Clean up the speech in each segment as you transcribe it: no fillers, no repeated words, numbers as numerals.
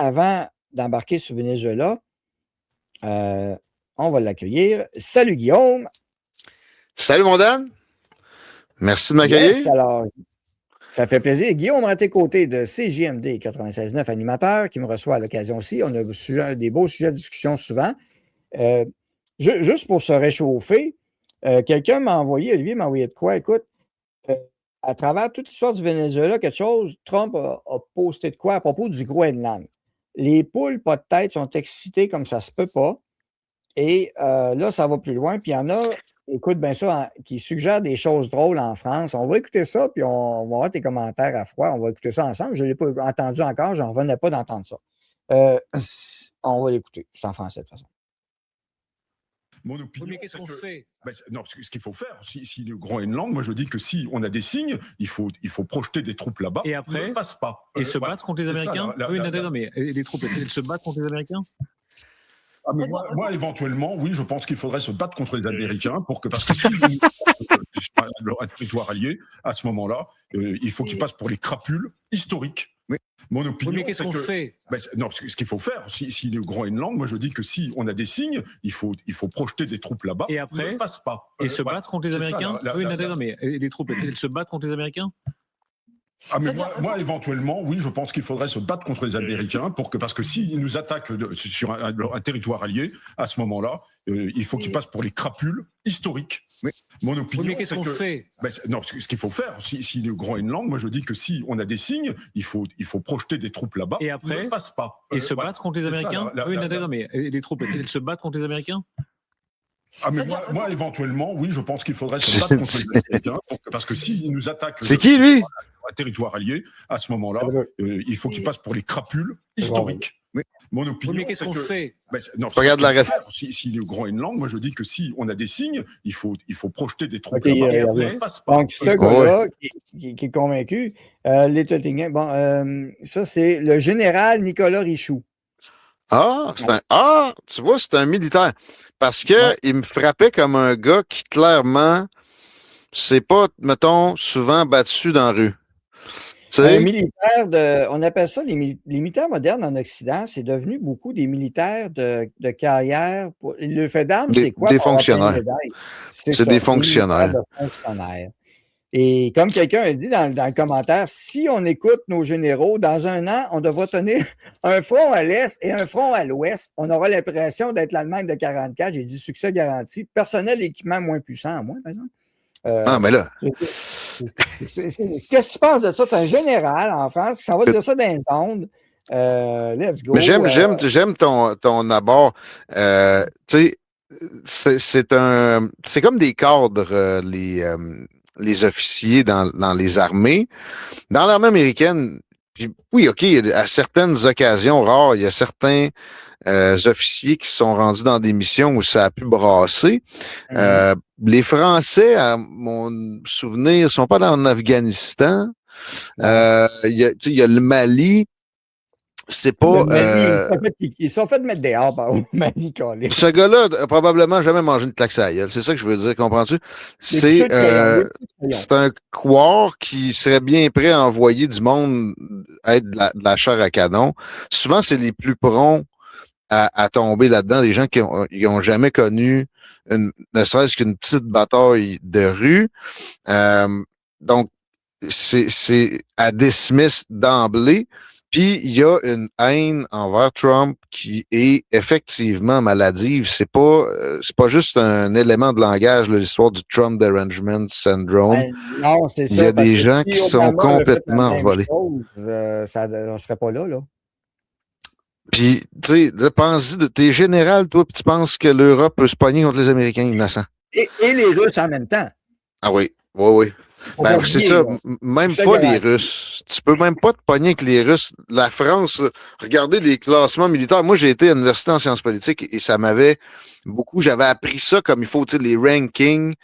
avant d'embarquer sur Venezuela, on va l'accueillir. Salut Guillaume. Salut mon Dan. Merci de m'accueillir. Yes, alors, ça fait plaisir. Guillaume à tes côtés de CJMD 96.9 animateur qui me reçoit à l'occasion aussi. On a des beaux sujets de discussion souvent. Juste pour se réchauffer, quelqu'un m'a envoyé, Olivier m'a envoyé de quoi? Écoute, à travers toute l'histoire du Venezuela, quelque chose, Trump a posté de quoi à propos du Groenland. Les poules pas de tête sont excitées comme ça se peut pas. Et là, ça va plus loin. Puis il y en a, écoute bien ça, qui suggèrent des choses drôles en France. On va écouter ça, puis on va avoir tes commentaires à froid. On va écouter ça ensemble. Je ne l'ai pas entendu encore. Je n'en revenais pas d'entendre ça. On va l'écouter. C'est en français, de toute façon. Mon opinion, mais qu'est-ce qu'on fait? Non, ce qu'il faut faire, si le Groenland, moi je dis que si on a des signes, il faut projeter des troupes là-bas. Et après, on ne passe pas. Et se battre contre les Américains? Oui, non, mais les troupes, elles se battent contre les Américains? Ah, mais moi, éventuellement, oui, je pense qu'il faudrait se battre contre les Américains parce que si leur territoire allié, à ce moment-là, il faut qu'ils passent pour les crapules historiques. Oui. Mon opinion, mais qu'est-ce qu'on fait? Non, ce qu'il faut faire, si le Groenland, moi je dis que si on a des signes, il faut projeter des troupes là-bas. Et après, on ne passe pas. Et se battre contre les Américains? Oui, non, mais les troupes, elles se battent contre les Américains? Ah, mais moi, éventuellement, oui, je pense qu'il faudrait se battre contre les Américains parce que s'ils nous attaquent sur un territoire allié, à ce moment-là, il faut qu'ils passent pour les crapules historiques. Oui. Mon opinion, mais qu'est-ce qu'on fait? Non, ce qu'il faut faire, si le Groenland, moi je dis que si on a des signes, il faut projeter des troupes là-bas. Et après, on ne passe pas. Et se battre contre les Américains? Oui, non, mais les troupes, elles se battent contre les Américains? Ah, mais moi, éventuellement, oui, je pense qu'il faudrait se battre contre les Américains parce que s'ils nous attaquent c'est qui, lui? Un territoire allié, à ce moment-là, il faut qu'ils passent pour les crapules historiques. Oui. Mon opinion, mais qu'est-ce qu'on fait? Non, regarde la si le Groenland, moi je dis que si on a des signes, il faut projeter des troupes là-bas. Et après, passe pas. Donc, ce gars-là qui est convaincu, ça, c'est le général Nicolas Richoux. Tu vois, c'est un militaire. Parce que il me frappait comme un gars qui, clairement, s'est pas, mettons, souvent battu dans la rue. Un militaire on appelle ça les militaires modernes en Occident, c'est devenu beaucoup des militaires de carrière. Le fait d'armes, c'est quoi? Des fonctionnaires. C'est des fonctionnaires. Et comme quelqu'un a dit dans le commentaire, si on écoute nos généraux, dans un an, on devra tenir un front à l'Est et un front à l'Ouest. On aura l'impression d'être l'Allemagne de 44. J'ai dit succès garanti. Personnel et équipement moins puissant, par exemple. Mais là. Qu'est-ce que tu penses de ça? Tu es un général en France qui s'en va dire ça dans les ondes. Let's go. Mais j'aime ton abord. Tu sais, c'est comme des cadres, les officiers dans les armées. Dans l'armée américaine, puis, oui, OK, à certaines occasions rares, il y a certains officiers qui sont rendus dans des missions où ça a pu brasser. Les Français, à mon souvenir, sont pas en Afghanistan. Il y a le Mali. C'est pas. Ils sont fait de mettre dehors au Mali, Colin. Ce gars-là a probablement jamais mangé une claque à la gueule. C'est ça que je veux dire, comprends-tu? C'est un couard qui serait bien prêt à envoyer du monde être de la chair à canon. Souvent, c'est les plus prompts à tomber là-dedans, des gens qui ont jamais connu ne serait-ce qu'une petite bataille de rue. Donc, c'est à dismiss d'emblée. Puis, il y a une haine envers Trump qui est effectivement maladive. C'est pas juste un élément de langage, l'histoire du Trump Derangement Syndrome. Non, c'est ça. Il y a des gens qui sont complètement volés. On ne serait pas là. Puis, tu sais, pense-y, t'es général, toi, puis tu penses que l'Europe peut se pogner contre les Américains innocents. Et les Russes en même temps. Ah oui, oui. Ben, c'est ça, même pas les Russes. Tu peux même pas te pogner avec les Russes. La France, regardez les classements militaires. Moi, j'ai été à l'université en sciences politiques et ça m'avait beaucoup, j'avais appris ça comme il faut, tu sais, les rankings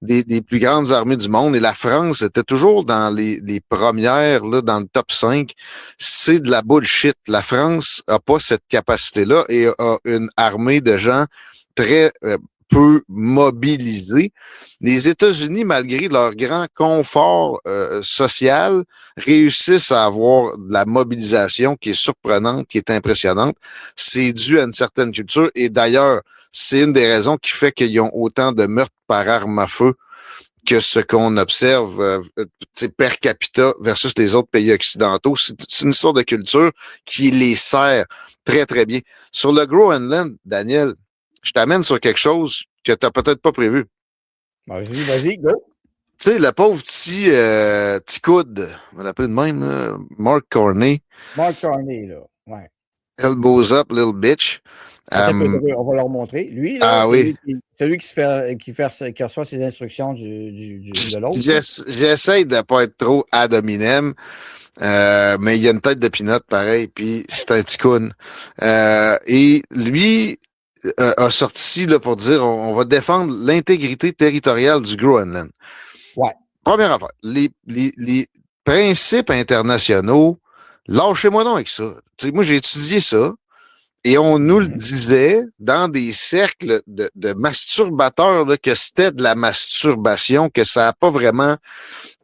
des plus grandes armées du monde. Et la France était toujours dans les premières, là, dans le top 5. C'est de la bullshit. La France a pas cette capacité-là et a une armée de gens très peut mobiliser. Les États-Unis, malgré leur grand confort social, réussissent à avoir de la mobilisation qui est surprenante, qui est impressionnante. C'est dû à une certaine culture et d'ailleurs, c'est une des raisons qui fait qu'ils ont autant de meurtres par arme à feu que ce qu'on observe per capita versus les autres pays occidentaux. C'est une histoire de culture qui les sert très, très bien. Sur le Groenland, Daniel, je t'amène sur quelque chose que tu n'as peut-être pas prévu. Vas-y, go. Tu sais, le pauvre petit coude, on va l'appeler de même, là, Mark Carney. Mark Carney, là. Ouais. Elbows up, little bitch. On va leur montrer. Lui, là, c'est lui qui reçoit ses instructions de l'autre. J'essaie de ne pas être trop ad hominem, mais il y a une tête de pinot pareil, puis c'est un petit coon. Et lui a sorti là, pour dire on va défendre l'intégrité territoriale du Groenland. Ouais. Première affaire, les principes internationaux, lâchez-moi donc avec ça. T'sais, moi, j'ai étudié ça. Et on nous le disait dans des cercles de masturbateurs là, que c'était de la masturbation, que ça n'a pas vraiment...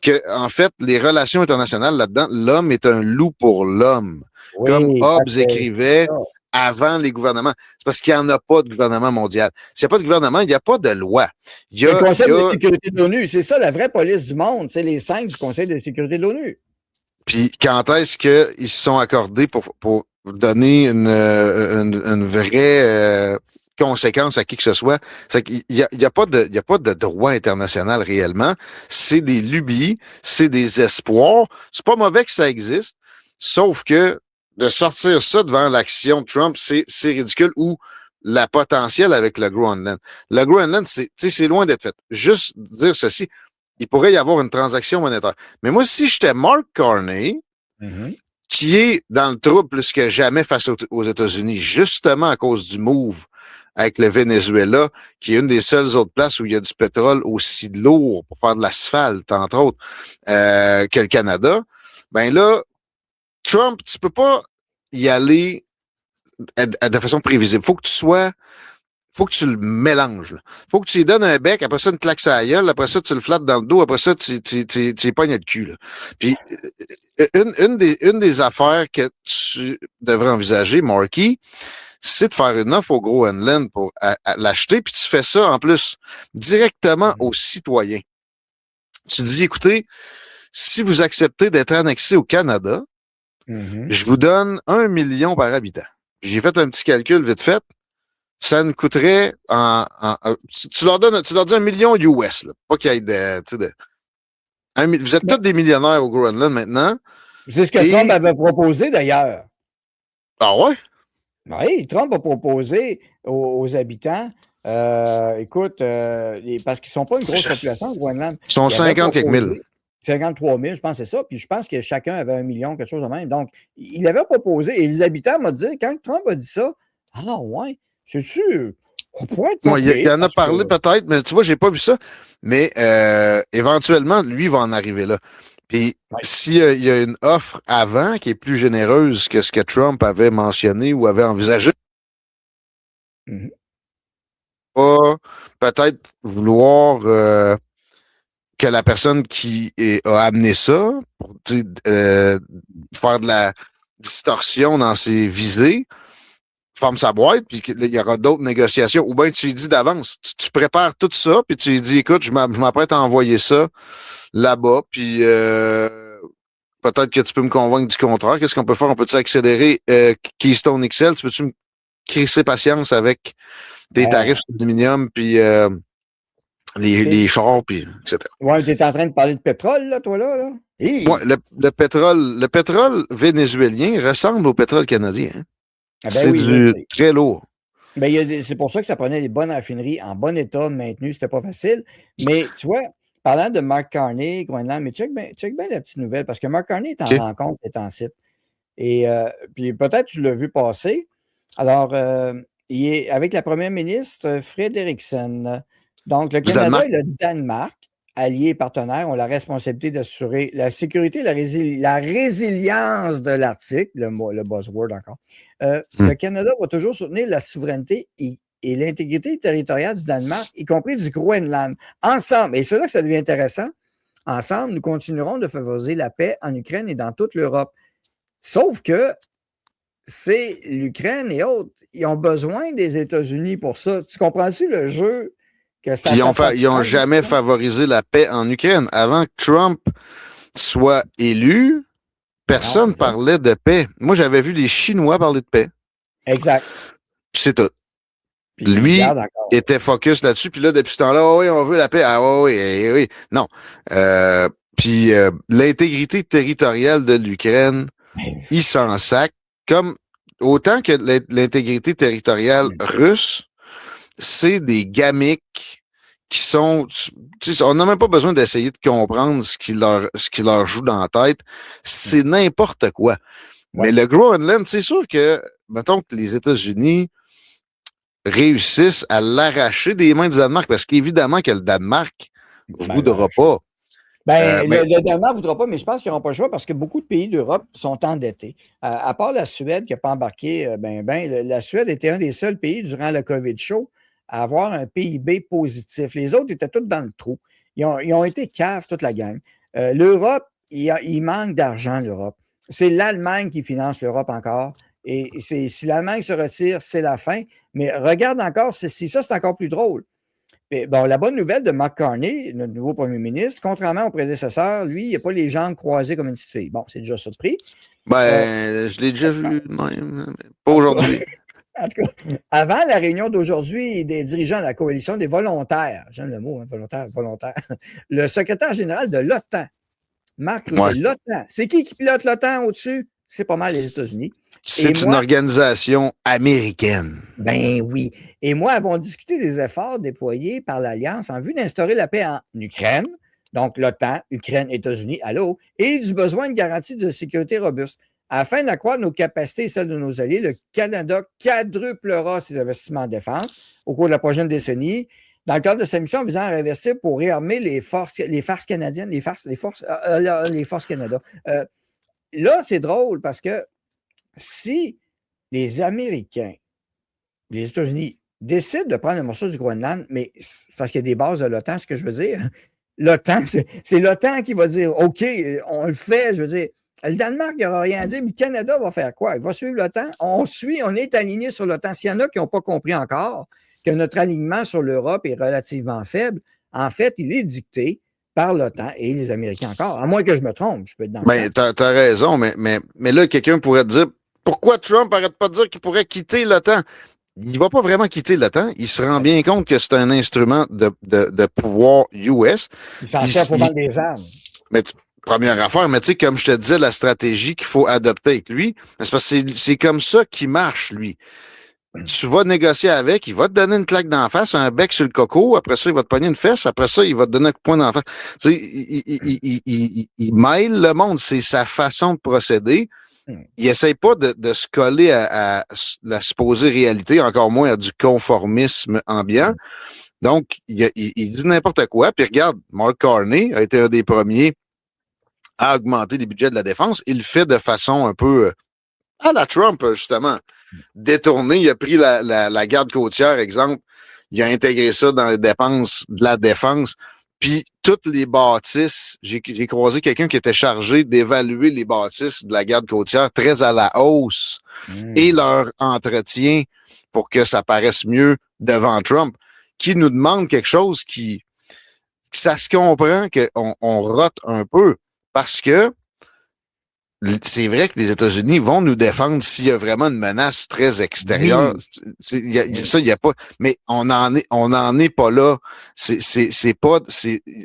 que en fait, les relations internationales là-dedans, l'homme est un loup pour l'homme. Oui, comme Hobbes écrivait avant les gouvernements. C'est parce qu'il n'y en a pas de gouvernement mondial. S'il n'y a pas de gouvernement, il n'y a pas de loi. Le Conseil de sécurité de l'ONU, c'est ça la vraie police du monde. C'est les 5 du Conseil de sécurité de l'ONU. Puis quand est-ce qu'ils se sont accordés pour donner une vraie conséquence à qui que ce soit? C'est qu'il y a pas de droit international réellement. C'est des lubies, c'est des espoirs. C'est pas mauvais que ça existe, sauf que de sortir ça devant l'action de Trump, c'est ridicule. Ou la potentielle avec le Groenland. Le Groenland, c'est loin d'être fait. Juste dire ceci, il pourrait y avoir une transaction monétaire. Mais moi, si j'étais Mark Carney, qui est dans le trouble plus que jamais face aux États-Unis, justement à cause du move avec le Venezuela, qui est une des seules autres places où il y a du pétrole aussi lourd pour faire de l'asphalte, entre autres, que le Canada, ben là, Trump, tu peux pas y aller de façon prévisible. Faut que tu le mélanges. Faut que tu lui donnes un bec, après ça, une claque sur la gueule, après ça, tu le flattes dans le dos, après ça, tu pognes le cul. Là. Puis, une des affaires que tu devrais envisager, Marky, c'est de faire une offre au Groenland pour l'acheter, puis tu fais ça, en plus, directement aux citoyens. Tu dis, écoutez, si vous acceptez d'être annexé au Canada, je vous donne 1 million par habitant. J'ai fait un petit calcul vite fait. Ça nous coûterait tu leur dis 1 million US, là. Pas qu'il y ait vous êtes tous des millionnaires au Groenland maintenant. C'est ce que Trump avait proposé d'ailleurs. Ah ouais? Oui, Trump a proposé aux habitants, écoute, parce qu'ils ne sont pas une grosse population au Groenland. Ils sont 50 quelques mille. 53 000, je pense que c'est ça. Puis je pense que chacun avait 1 million, quelque chose de même. Donc, il avait proposé. Et les habitants m'ont dit, quand Trump a dit ça, ah ouais, c'est sûr. On pourrait être il en a parlé peut-être, mais tu vois, j'ai pas vu ça. Mais éventuellement, lui va en arriver là. Puis s'il y a une offre avant qui est plus généreuse que ce que Trump avait mentionné ou avait envisagé, peut-être vouloir que la personne qui a amené ça pour faire de la distorsion dans ses visées, forme sa boîte, puis il y aura d'autres négociations. Ou bien tu lui dis d'avance, tu prépares tout ça, puis tu lui dis, écoute, je m'apprête à envoyer ça là-bas, puis peut-être que tu peux me convaincre du contraire. Qu'est-ce qu'on peut faire? On peut-tu accélérer Keystone XL? Tu peux-tu me crisser patience avec des tarifs d'aluminium, puis les chars, puis etc. Ouais, tu es en train de parler de pétrole, là, toi, là? Ouais, le pétrole vénézuélien ressemble au pétrole canadien. Hein? C'est très lourd. Ben, c'est pour ça que ça prenait des bonnes raffineries en bon état, maintenues, c'était pas facile. Mais tu vois, parlant de Mark Carney, Groenland, mais check bien la petite nouvelle, parce que Mark Carney est en rencontre, est en site. Et puis peut-être tu l'as vu passer. Alors, il est avec la première ministre Frederiksen. Donc, le Canada et le Danemark, alliés et partenaires, ont la responsabilité d'assurer la sécurité et la résilience de l'Arctique, le buzzword encore. Le Canada va toujours soutenir la souveraineté et et l'intégrité territoriale du Danemark, y compris du Groenland. Ensemble, et c'est là que ça devient intéressant, ensemble, nous continuerons de favoriser la paix en Ukraine et dans toute l'Europe. Sauf que c'est l'Ukraine et autres, ils ont besoin des États-Unis pour ça. Tu comprends-tu le jeu que ça fait? Ils n'ont jamais favorisé la paix en Ukraine. Avant que Trump soit élu, personne ne parlait de paix. Moi, j'avais vu les Chinois parler de paix. Exact. C'est tout. Puis lui était focus là-dessus. Puis là, depuis ce temps-là, oh oui, on veut la paix. Ah oui, oui, oui. Non. Puis l'intégrité territoriale de l'Ukraine, il s'en sac. Comme autant que l'intégrité territoriale russe, c'est des gamiques qui sont... On n'a même pas besoin d'essayer de comprendre ce qui leur joue dans la tête. C'est n'importe quoi. Ouais. Mais le Groenland, c'est sûr que, mettons que les États-Unis réussissent à l'arracher des mains du Danemark, parce qu'évidemment que le Danemark ne voudra pas. Le Danemark ne voudra pas, mais je pense qu'ils n'auront pas le choix parce que beaucoup de pays d'Europe sont endettés. À part la Suède qui n'a pas embarqué, la Suède était un des seuls pays durant le COVID show à avoir un PIB positif. Les autres étaient tous dans le trou. Ils ont été caves, toute la gang. L'Europe, il manque d'argent, l'Europe. C'est l'Allemagne qui finance l'Europe encore. Et si l'Allemagne se retire, c'est la fin. Mais regarde encore, ça, c'est encore plus drôle. Et bon, la bonne nouvelle de Mark Carney, notre nouveau premier ministre, contrairement au prédécesseur, lui, il n'a pas les jambes croisées comme une petite fille. Bon, c'est déjà ça de prix. Je l'ai déjà vu même. Pas aujourd'hui. En tout cas, avant la réunion d'aujourd'hui des dirigeants de la coalition des volontaires, j'aime le mot, hein, volontaire, le secrétaire général de l'OTAN, Marc Rutte, l'OTAN. C'est qui pilote l'OTAN au-dessus? C'est pas mal les États-Unis. C'est une organisation américaine. Ben oui. Et moi, avons discuté des efforts déployés par l'Alliance en vue d'instaurer la paix en Ukraine, donc l'OTAN, Ukraine, États-Unis, allô, et du besoin de garantie de sécurité robuste. Afin d'accroître nos capacités et celles de nos alliés, le Canada quadruplera ses investissements en défense au cours de la prochaine décennie, dans le cadre de sa mission visant à réverser pour réarmer les forces canadiennes, les forces Canada. Là, c'est drôle parce que si les Américains, les États-Unis, décident de prendre un morceau du Groenland, mais c'est parce qu'il y a des bases de l'OTAN, ce que je veux dire. L'OTAN, c'est l'OTAN qui va dire OK, on le fait, je veux dire. Le Danemark n'aura rien à dire, mais le Canada va faire quoi? Il va suivre l'OTAN. On est aligné sur l'OTAN. S'il y en a qui n'ont pas compris encore que notre alignement sur l'Europe est relativement faible, en fait, il est dicté par l'OTAN et les Américains encore. À moins que je me trompe, je peux être dans le temps. T'as raison, mais là, quelqu'un pourrait te dire pourquoi Trump n'arrête pas de dire qu'il pourrait quitter l'OTAN? Il ne va pas vraiment quitter l'OTAN. Il se rend bien compte que c'est un instrument de pouvoir US. Il s'en sert pour vendre des armes. Mais première affaire, mais tu sais, comme je te disais, la stratégie qu'il faut adopter avec lui, c'est parce que c'est comme ça qu'il marche, lui. Tu vas négocier avec, il va te donner une claque d'en face, un bec sur le coco, après ça, il va te pogner une fesse, après ça, il va te donner un coup de poing d'en face. Tu sais, il mêle le monde, c'est sa façon de procéder. Il essaye pas de se coller à la supposée réalité, encore moins à du conformisme ambiant. Donc, il dit n'importe quoi. Puis regarde, Mark Carney a été un des premiers à augmenter les budgets de la défense. Il le fait de façon un peu à la Trump, justement. Détourné. Il a pris la garde côtière, exemple. Il a intégré ça dans les dépenses de la défense. Puis toutes les bâtisses, j'ai croisé quelqu'un qui était chargé d'évaluer les bâtisses de la garde côtière très à la hausse et leur entretien pour que ça paraisse mieux devant Trump, qui nous demande quelque chose qui ça se comprend qu'on rote un peu parce que c'est vrai que les États-Unis vont nous défendre s'il y a vraiment une menace très extérieure. Ça, il y a pas. Mais on en est pas là.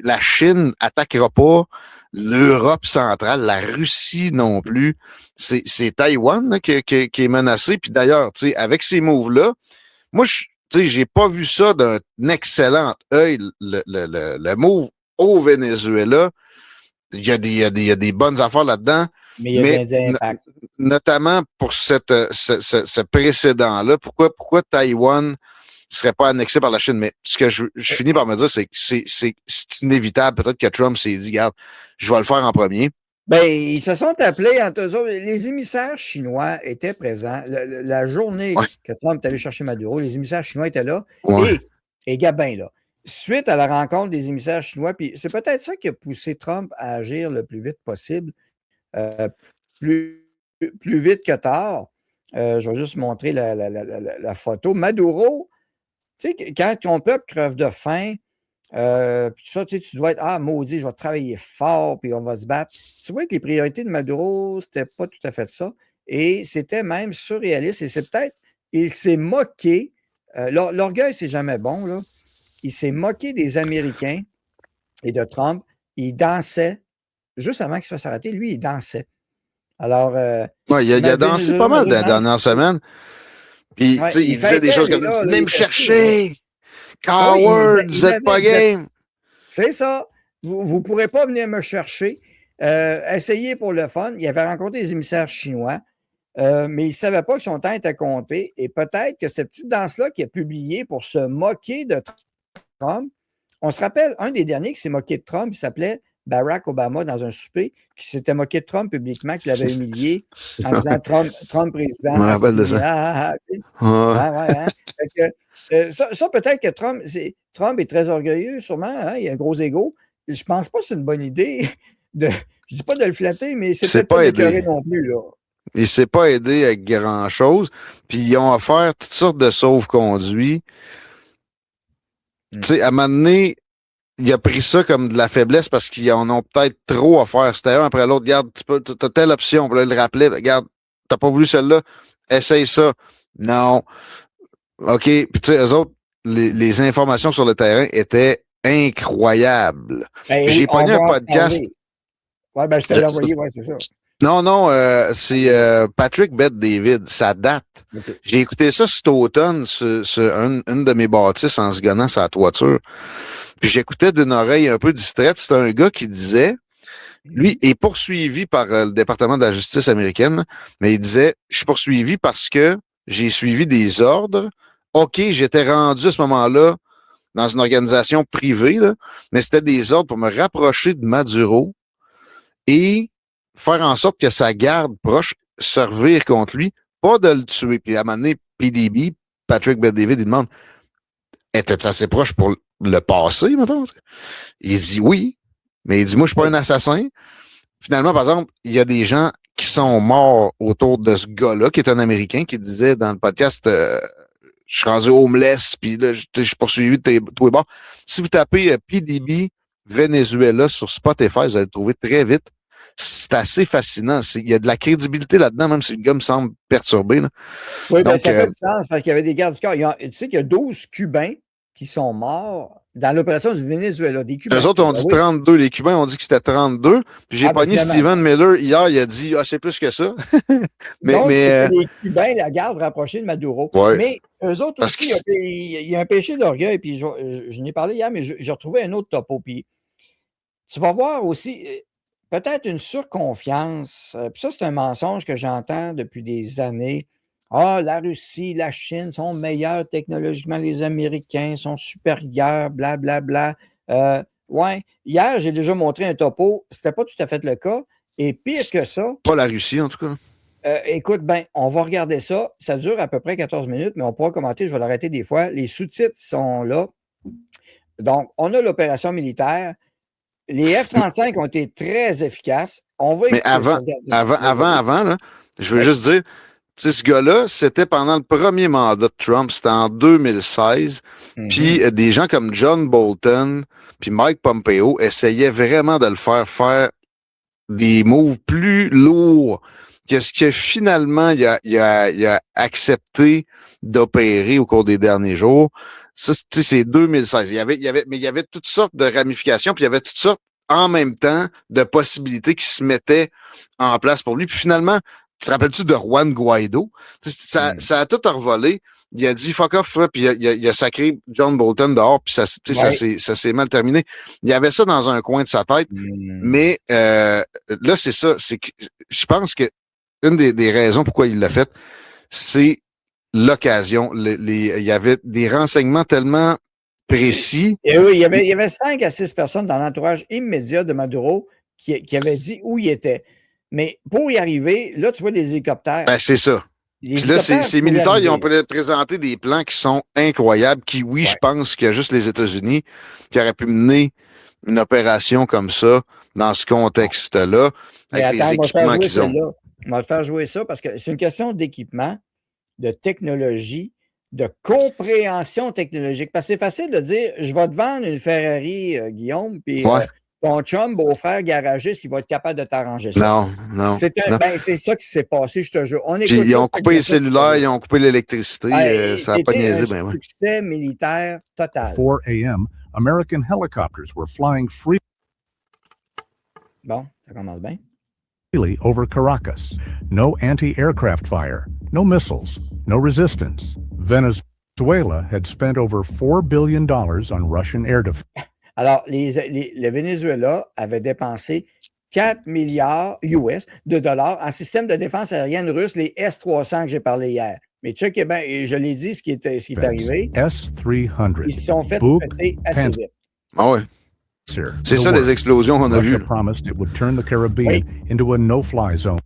La Chine attaquera pas l'Europe centrale, la Russie non plus. C'est Taïwan là, qui est menacé. Puis d'ailleurs, tu sais, avec ces moves-là, moi, tu sais, j'ai pas vu ça d'un excellent œil. Le move au Venezuela, il y a des bonnes affaires là-dedans. Mais il y a des impacts. Notamment pour ce précédent-là, pourquoi Taïwan ne serait pas annexé par la Chine? Mais ce que je finis par me dire, c'est que c'est inévitable. Peut-être que Trump s'est dit, regarde, je vais le faire en premier. Ben, ils se sont appelés entre eux autres. Les émissaires chinois étaient présents. La journée que Trump est allé chercher Maduro, les émissaires chinois étaient là et Gabin là. Suite à la rencontre des émissaires chinois, puis c'est peut-être ça qui a poussé Trump à agir le plus vite possible, plus vite que tard. Je vais juste montrer la photo. Maduro, tu sais, quand ton peuple crève de faim, puis ça, tu dois être maudit, je vais travailler fort, puis on va se battre. Tu vois que les priorités de Maduro, c'était pas tout à fait ça. Et c'était même surréaliste. Et c'est peut-être, il s'est moqué. L'orgueil, c'est jamais bon, là. Il s'est moqué des Américains et de Trump. Il dansait. Juste avant qu'il se fasse arrêter, lui, il dansait. Alors. Il a dansé pas mal dans la dernière semaine. Puis, tu sais, il disait des choses comme venez me chercher! Coward, vous n'êtes pas game! C'est ça. Vous ne pourrez pas venir me chercher. Essayez pour le fun. Il avait rencontré des émissaires chinois, mais il ne savait pas que son temps était compté. Et peut-être que cette petite danse-là qu'il a publiée pour se moquer de Trump, on se rappelle, un des derniers qui s'est moqué de Trump, il s'appelait Barack Obama dans un souper, qui s'était moqué de Trump publiquement, qui l'avait humilié en disant Trump président. Je me rappelle de ça. Ça, peut-être que Trump est très orgueilleux, sûrement. Hein, il a un gros ego. Je pense pas que c'est une bonne idée de. Je dis pas de le flatter, mais c'est pas écœuré non plus, là. Il ne s'est pas aidé avec grand-chose. Puis ils ont offert toutes sortes de sauve-conduits. Tu sais, à un moment donné, il a pris ça comme de la faiblesse parce qu'ils en ont peut-être trop à faire. C'était un après l'autre. Regarde, tu as telle option. Puis là, il le rappelait. Regarde, t'as pas voulu celle-là. Essaye ça. Non. OK. Puis tu sais, eux autres, les informations sur le terrain étaient incroyables. J'ai pogné un podcast. Ouais, ben je te l'ai envoyé, ouais, c'est ça. Non, c'est Patrick Bet-David. Ça date. Okay. J'ai écouté ça cet automne sur une de mes bâtisses en se gonnant sur la toiture. Puis j'écoutais d'une oreille un peu distraite. C'était un gars qui disait, lui est poursuivi par le département de la justice américaine, mais il disait, je suis poursuivi parce que j'ai suivi des ordres. OK, j'étais rendu à ce moment-là dans une organisation privée, là, mais c'était des ordres pour me rapprocher de Maduro et faire en sorte que sa garde proche servir contre lui, pas de le tuer. Puis à un moment donné, PDB, Patrick Bet-David, il demande, était-ce assez proche pour le passer, maintenant? Il dit oui, mais il dit, moi, je suis pas un assassin. Finalement, par exemple, il y a des gens qui sont morts autour de ce gars-là, qui est un Américain, qui disait dans le podcast, je suis rendu homeless, puis là, je suis poursuivi de tous les bords. Si vous tapez PDB Venezuela sur Spotify, vous allez le trouver très vite. C'est assez fascinant. Il y a de la crédibilité là-dedans, même si le gars me semble perturbé. Là. Oui, donc, ça fait du sens parce qu'il y avait des gardes du corps. Tu sais qu'il y a 12 Cubains qui sont morts dans l'opération du Venezuela. Des Cubains. Eux autres ont dit 32. Les Cubains ont dit que c'était 32. Puis j'ai pogné Stephen Miller hier, il a dit c'est plus que ça. C'était les Cubains, la garde rapprochée de Maduro. Ouais. Mais eux autres aussi, il y a un péché d'orgueil. Puis je n'ai parlé hier, mais j'ai retrouvé un autre topo. Puis tu vas voir aussi. Peut-être une surconfiance. Puis ça, c'est un mensonge que j'entends depuis des années. La Russie, la Chine sont meilleurs technologiquement, les Américains sont supérieurs, blablabla. Ouais, hier, j'ai déjà montré un topo. C'était pas tout à fait le cas. Et pire que ça. Pas la Russie, en tout cas. Écoute, on va regarder ça. Ça dure à peu près 14 minutes, mais on pourra commenter. Je vais l'arrêter des fois. Les sous-titres sont là. Donc, on a l'opération militaire. Les F-35 ont été très efficaces. On va mais avant, là, je veux juste dire, tu sais, ce gars-là, c'était pendant le premier mandat de Trump, c'était en 2016. Puis des gens comme John Bolton puis Mike Pompeo essayaient vraiment de le faire des moves plus lourds que ce que finalement il a accepté d'opérer au cours des derniers jours. Ça, c'est 2016. Mais il y avait toutes sortes de ramifications, puis il y avait toutes sortes en même temps de possibilités qui se mettaient en place pour lui. Puis finalement, te rappelles-tu de Juan Guaido? Ça a tout revolé. Il a dit fuck off, puis il a sacré John Bolton dehors, puis ça s'est mal terminé. Il y avait ça dans un coin de sa tête. Mais là, c'est ça. C'est que je pense que une des raisons pourquoi il l'a fait, c'est l'occasion. Il y avait des renseignements tellement précis. Et oui, il y avait 5 à 6 personnes dans l'entourage immédiat de Maduro qui avait dit où il était. Mais pour y arriver, là, tu vois les hélicoptères. Ben, c'est ça. Puis là, ces militaires, ils ont présenté des plans qui sont incroyables, qui, je pense qu'il y a juste les États-Unis qui auraient pu mener une opération comme ça, dans ce contexte-là, avec les équipements qu'ils ont. On va faire jouer ça parce que c'est une question d'équipement, de technologie, de compréhension technologique. Parce que c'est facile de dire, je vais te vendre une Ferrari, Guillaume, puis ton chum, beau-frère, garagiste, il va être capable de t'arranger ça. Non. C'est ça qui s'est passé, je te jure. Puis ils ont coupé les cellulaires, ils ont coupé l'électricité, ça n'a pas niaisé. C'était un succès militaire total. 4 a.m., American helicopters were flying freely. Bon, ça commence bien. Over Caracas. No anti-aircraft fire, no missiles, no resistance. Venezuela had spent over $4 billion on Russian air defense. Alors, le Venezuela avait dépensé 4 milliards US de dollars en système de défense aérienne russe, les S-300 que j'ai parlé hier. Mais check, je l'ai dit, ce qui est arrivé. S-300. Ils se sont fait péter assez vite. Ah ouais. C'est ça les explosions qu'on a vues.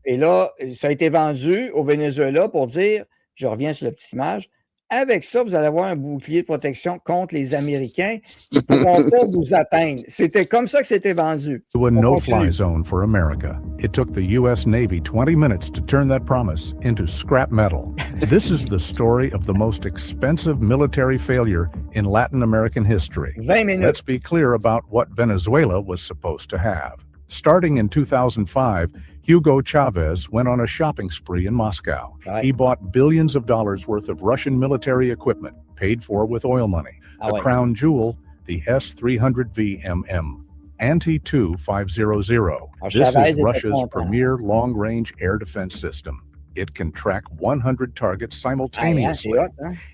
Et là, ça a été vendu au Venezuela pour dire, je reviens sur la petite image, avec ça, vous allez avoir un bouclier de protection contre les Américains. Ils ne pourront pas vous atteindre. C'était comme ça que c'était vendu. To a no-fly zone for America. It took the U.S. Navy 20 minutes to turn that promise into scrap metal. This is the story of the most expensive military failure in Latin American history. 20 minutes. Let's be clear about what Venezuela was supposed to have. Starting in 2005, Hugo Chavez went on a shopping spree in Moscow. Right. He bought billions of dollars worth of Russian military equipment, paid for with oil money. The crown jewel, the S-300VMM, Anti-2-500. This is Russia's premier long-range air defense system. It can track 100 targets simultaneously.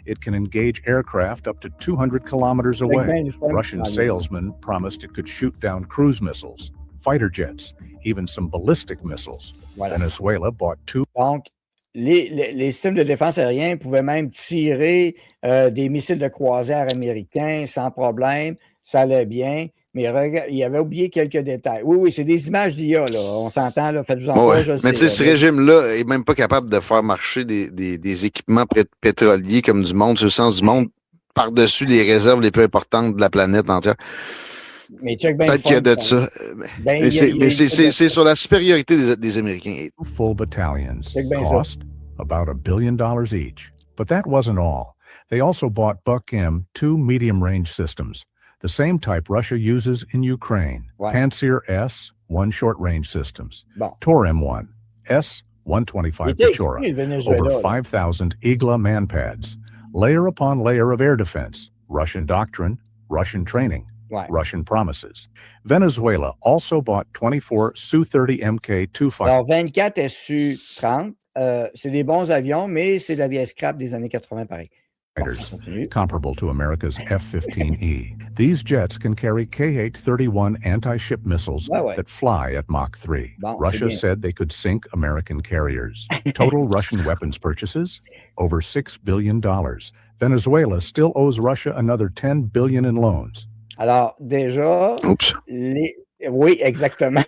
It can engage aircraft up to 200 kilometers away. Russian salesmen promised it could shoot down cruise missiles, fighter jets, even some ballistic missiles. Venezuela bought two. Donc, les systèmes de défense aérienne pouvaient même tirer des missiles de croisière américains sans problème. Ça allait bien. Mais il avait oublié quelques détails. Oui, c'est des images d'IA, là. On s'entend, là. Faites-vous en pas, je sais. Mais tu sais, ce régime-là n'est même pas capable de faire marcher des équipements pétroliers comme du monde, sur le sens du monde, par-dessus les réserves les plus importantes de la planète entière. Peut-être qu'il y a de ça. Mais c'est sur la supériorité des Américains. Full battalions cost about $1 billion each. But that wasn't all. They also bought Buk-M, 2 medium-range systems, the same type Russia uses in Ukraine. Pantsir S, 1 short-range systems. Tor M1, S-125 Pechora, over 5,000 Igla manpads. Layer upon layer of air defense, Russian doctrine, Russian training. Russian promises. Venezuela also bought 24 Su-30 Mk-2 fighters. Alors, 24 Su-30, c'est des bons avions, mais c'est de la vieille scrap des années 80, pareil. Comparable to America's F-15E. These jets can carry K-8-31 anti-ship missiles that fly at Mach 3. Russia said they could sink American carriers. Total Russian weapons purchases? Over $6 billion. Venezuela still owes Russia another $10 billion in loans. Alors, déjà, oui, exactement.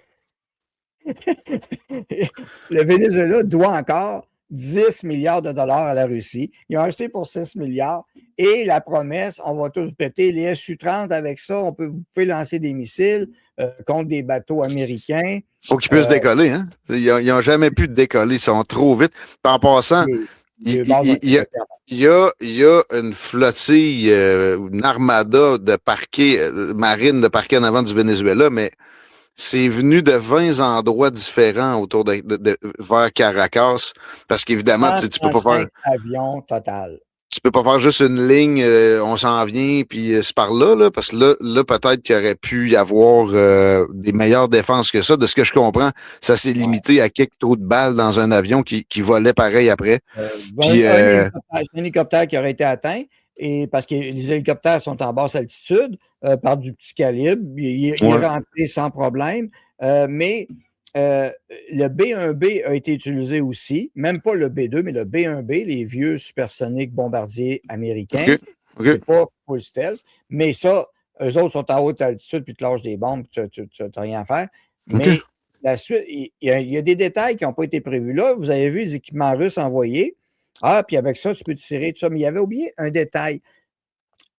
Le Venezuela doit encore 10 milliards de dollars à la Russie. Ils ont acheté pour 6 milliards. Et la promesse, on va tous péter les Su-30 avec ça. Vous pouvez lancer des missiles contre des bateaux américains. Il faut qu'ils puissent décoller. Hein? Ils n'ont jamais pu décoller. Ils sont trop vite. En passant, il y a une flottille, une armada de parquets marine de parquets en avant du Venezuela, mais c'est venu de 20 endroits différents autour vers Caracas, parce qu'évidemment, tu peux pas faire... avion total. Tu peux pas faire juste une ligne, on s'en vient, puis c'est par là, parce que là peut-être qu'il aurait pu y avoir des meilleures défenses que ça. De ce que je comprends, ça s'est limité à quelques trous de balles dans un avion qui volait pareil après. Un hélicoptère qui aurait été atteint, et parce que les hélicoptères sont en basse altitude, par du petit calibre, il est rentré sans problème, mais le B-1B a été utilisé aussi, même pas le B-2, mais le B-1B, les vieux supersoniques bombardiers américains. C'est pas full stealth, mais ça, eux autres sont en haute altitude, puis te lâchent des bombes, tu n'as rien à faire. Mais la suite, il y a des détails qui n'ont pas été prévus là. Vous avez vu les équipements russes envoyés. Ah, puis avec ça, tu peux tirer tout ça. Mais il y avait oublié un détail.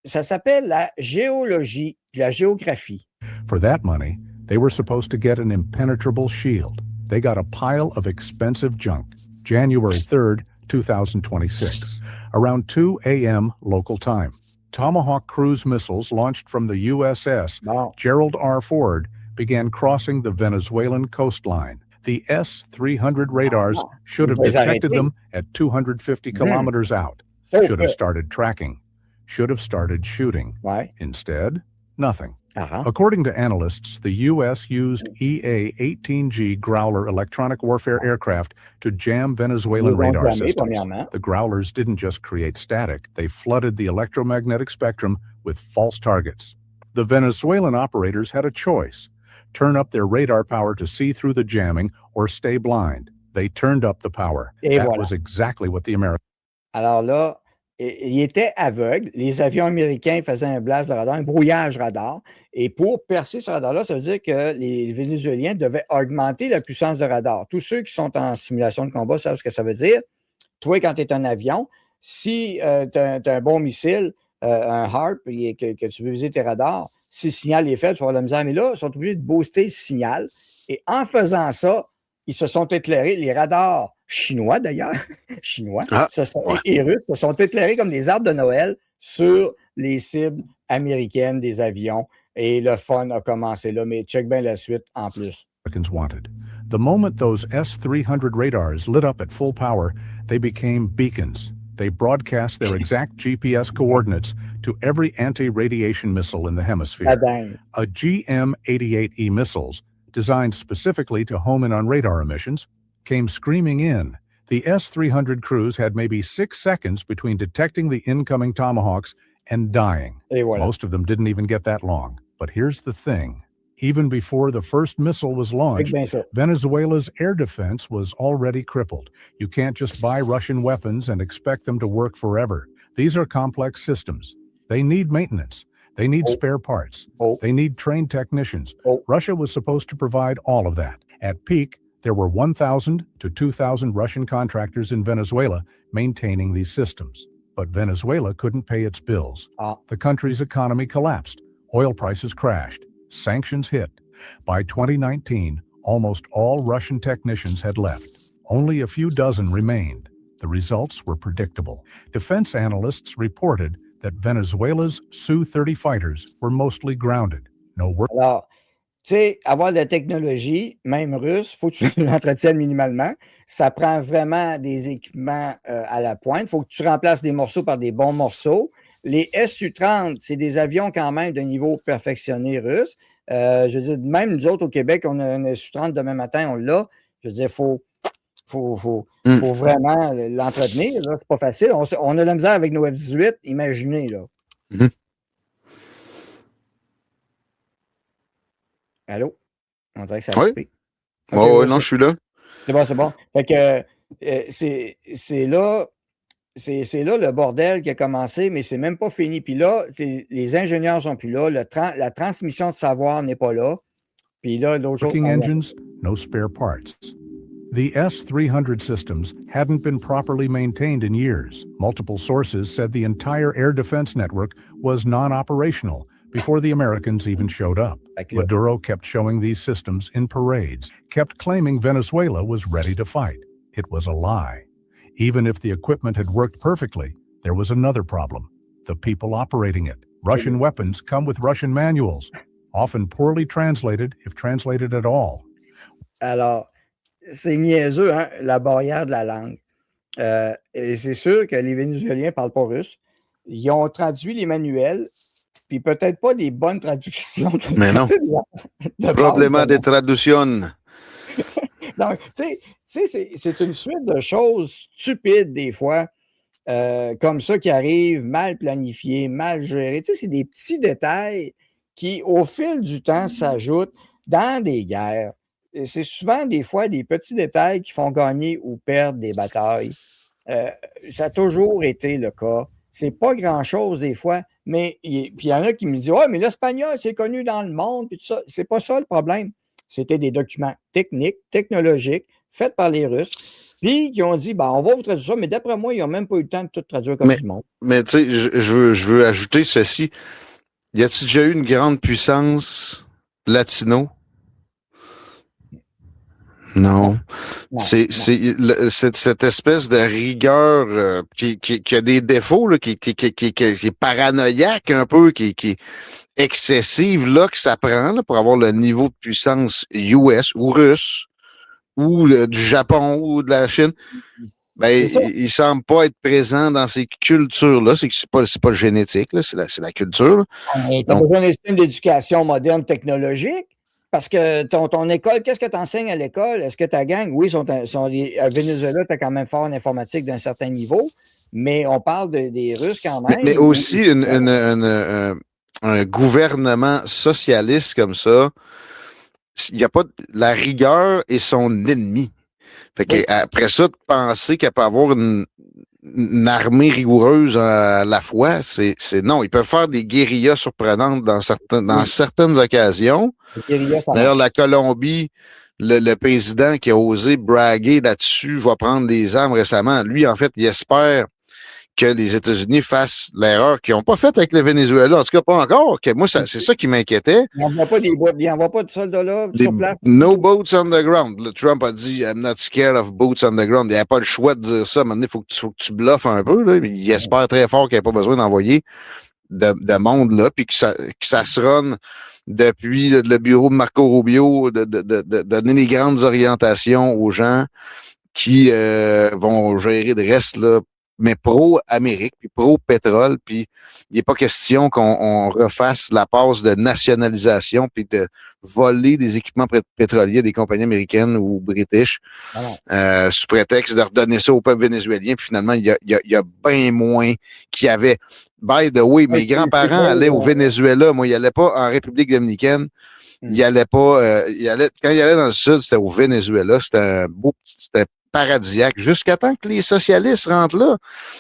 Ça s'appelle la géologie, la géographie. For that money, they were supposed to get an impenetrable shield. They got a pile of expensive junk. January 3rd, 2026, around 2 a.m. local time. Tomahawk cruise missiles launched from the USS Gerald R. Ford began crossing the Venezuelan coastline. The S-300 radars should have detected them at 250 kilometers out. Should have started tracking. Should have started shooting. Instead, nothing. According to analysts, the U.S. used EA-18G Growler electronic warfare aircraft to jam Venezuelan radar systems. The Growlers didn't just create static, they flooded the electromagnetic spectrum with false targets. The Venezuelan operators had a choice: turn up their radar power to see through the jamming or stay blind. They turned up the power. That was exactly what the Americans... Alors là, il était aveugle. Les avions américains faisaient un blast de radar, un brouillage radar. Et pour percer ce radar-là, ça veut dire que les Vénézuéliens devaient augmenter la puissance de radar. Tous ceux qui sont en simulation de combat savent ce que ça veut dire. Toi, quand tu es un avion, si tu as un bon missile, un HARP, et que tu veux viser tes radars, si le signal est faible, tu vas avoir de la misère. Mais là, ils sont obligés de booster le signal. Et en faisant ça, ils se sont éclairés. Les radars chinois, d'ailleurs, et russes, se sont éclairés comme des arbres de Noël sur les cibles américaines des avions. Et le fun a commencé là, mais check bien la suite en plus. Wanted. The moment those S-300 radars lit up at full power, they became beacons. They broadcast their exact GPS coordinates to every anti-radiation missile in the hemisphere. A GM-88E missiles, designed specifically to home in on radar emissions, came screaming in. The S-300 crews had maybe 6 seconds between detecting the incoming Tomahawks and dying. Most of them didn't even get that long. But here's the thing. Even before the first missile was launched, Venezuela's air defense was already crippled. You can't just buy Russian weapons and expect them to work forever. These are complex systems. They need maintenance. They need spare parts. They need trained technicians. Russia was supposed to provide all of that. At peak, there were 1,000 to 2,000 Russian contractors in Venezuela maintaining these systems. But Venezuela couldn't pay its bills. The country's economy collapsed. Oil prices crashed. Sanctions hit. By 2019, almost all Russian technicians had left. Only a few dozen remained. The results were predictable. Defense analysts reported that Venezuela's Su-30 fighters were mostly grounded. No work. Alors, tu sais, avoir de la technologie, même russe, il faut que tu l'entretiennes minimalement. Ça prend vraiment des équipements à la pointe. Il faut que tu remplaces des morceaux par des bons morceaux. Les Su-30, c'est des avions quand même de niveau perfectionné russe. Je veux dire, même nous autres au Québec, on a un Su-30 demain matin, on l'a. Je veux dire, il faut vraiment l'entretenir. C'est pas facile. On a de la misère avec nos F-18, imaginez, là. Allô? On dirait que ça a coupé. Okay, non, je suis là. C'est bon. Fait que c'est là le bordel qui a commencé, mais c'est même pas fini. Puis là, les ingénieurs sont plus là, la transmission de savoir n'est pas là. Puis là, l'autre jour... engines, no spare parts. The S-300 systems hadn't been properly maintained in years. Multiple sources said the entire air defense network was non-operational before the Americans even showed up. Maduro kept showing these systems in parades, kept claiming Venezuela was ready to fight. It was a lie. Even if the equipment had worked perfectly, there was another problem: the people operating it. Russian weapons come with Russian manuals, often poorly translated, if translated at all. Alors, c'est niaiseux, hein, la barrière de la langue. Et c'est sûr que les Vénézuéliens ne parlent pas russe. Ils ont traduit les manuels, puis peut-être pas les bonnes traductions. Mais non. Problème de traduction. Donc, tu sais, c'est une suite de choses stupides des fois, comme ça qui arrivent, mal planifiées, mal gérées. Tu sais, c'est des petits détails qui, au fil du temps, s'ajoutent dans des guerres. Et c'est souvent, des fois, des petits détails qui font gagner ou perdre des batailles. Ça a toujours été le cas. C'est pas grand-chose des fois, mais puis il y en a qui me disent « Ouais, mais l'espagnol, c'est connu dans le monde. » Puis tout ça. C'est pas ça le problème. C'était des documents techniques, technologiques, faits par les Russes, puis qui ont dit, on va vous traduire ça, mais d'après moi, ils n'ont même pas eu le temps de tout traduire comme du monde. Mais tu sais, je veux ajouter ceci. Y a-t-il déjà eu une grande puissance latino? Non. C'est cette espèce de rigueur qui a des défauts, là, qui est paranoïaque un peu, qui est excessive, là, que ça prend là, pour avoir le niveau de puissance US ou russe ou du Japon ou de la Chine. Il semble pas être présent dans ces cultures-là. C'est pas le génétique, là, c'est la culture. Tu as besoin d'un système d'éducation moderne technologique. Parce que ton école, qu'est-ce que tu enseignes à l'école? Est-ce que ta gang, oui, à Venezuela, tu as quand même fort en informatique d'un certain niveau, mais on parle des Russes quand même. Mais aussi un gouvernement socialiste comme ça, il n'y a pas la rigueur est son ennemi. Fait que après ça, de penser qu'il peut avoir une armée rigoureuse à la fois, c'est non. Ils peuvent faire des guérillas surprenantes dans certaines occasions. D'ailleurs, la Colombie, le président qui a osé braguer là-dessus, va prendre des armes récemment. Lui, en fait, il espère que les États-Unis fassent l'erreur qu'ils n'ont pas faite avec le Venezuela. En tout cas, pas encore. Que moi, c'est ça qui m'inquiétait. Ils n'envoient pas ils n'envoient pas de soldats là sur place. No boats on the ground. Le Trump a dit « I'm not scared of boots on the ground ». Il n'y a pas le choix de dire ça. Maintenant, il faut que tu bluffes un peu. Là. Il espère très fort qu'il n'y a pas besoin d'envoyer de monde là, puis que ça se run depuis le bureau de Marco Rubio, de donner les grandes orientations aux gens qui vont gérer le reste, là, mais pro-Amérique, puis pro-pétrole, puis il n'est pas question qu'on refasse la passe de nationalisation puis de voler des équipements pétroliers des compagnies américaines ou british sous prétexte de redonner ça au peuple vénézuélien, puis finalement, il y a bien moins qu'il y avait. By the way, mes grands-parents allaient au Venezuela. Moi, ils n'allaient pas en République dominicaine. Ils allaient pas. Quand ils allaient dans le sud, c'était au Venezuela. C'était paradisiaque. Jusqu'à temps que les socialistes rentrent là.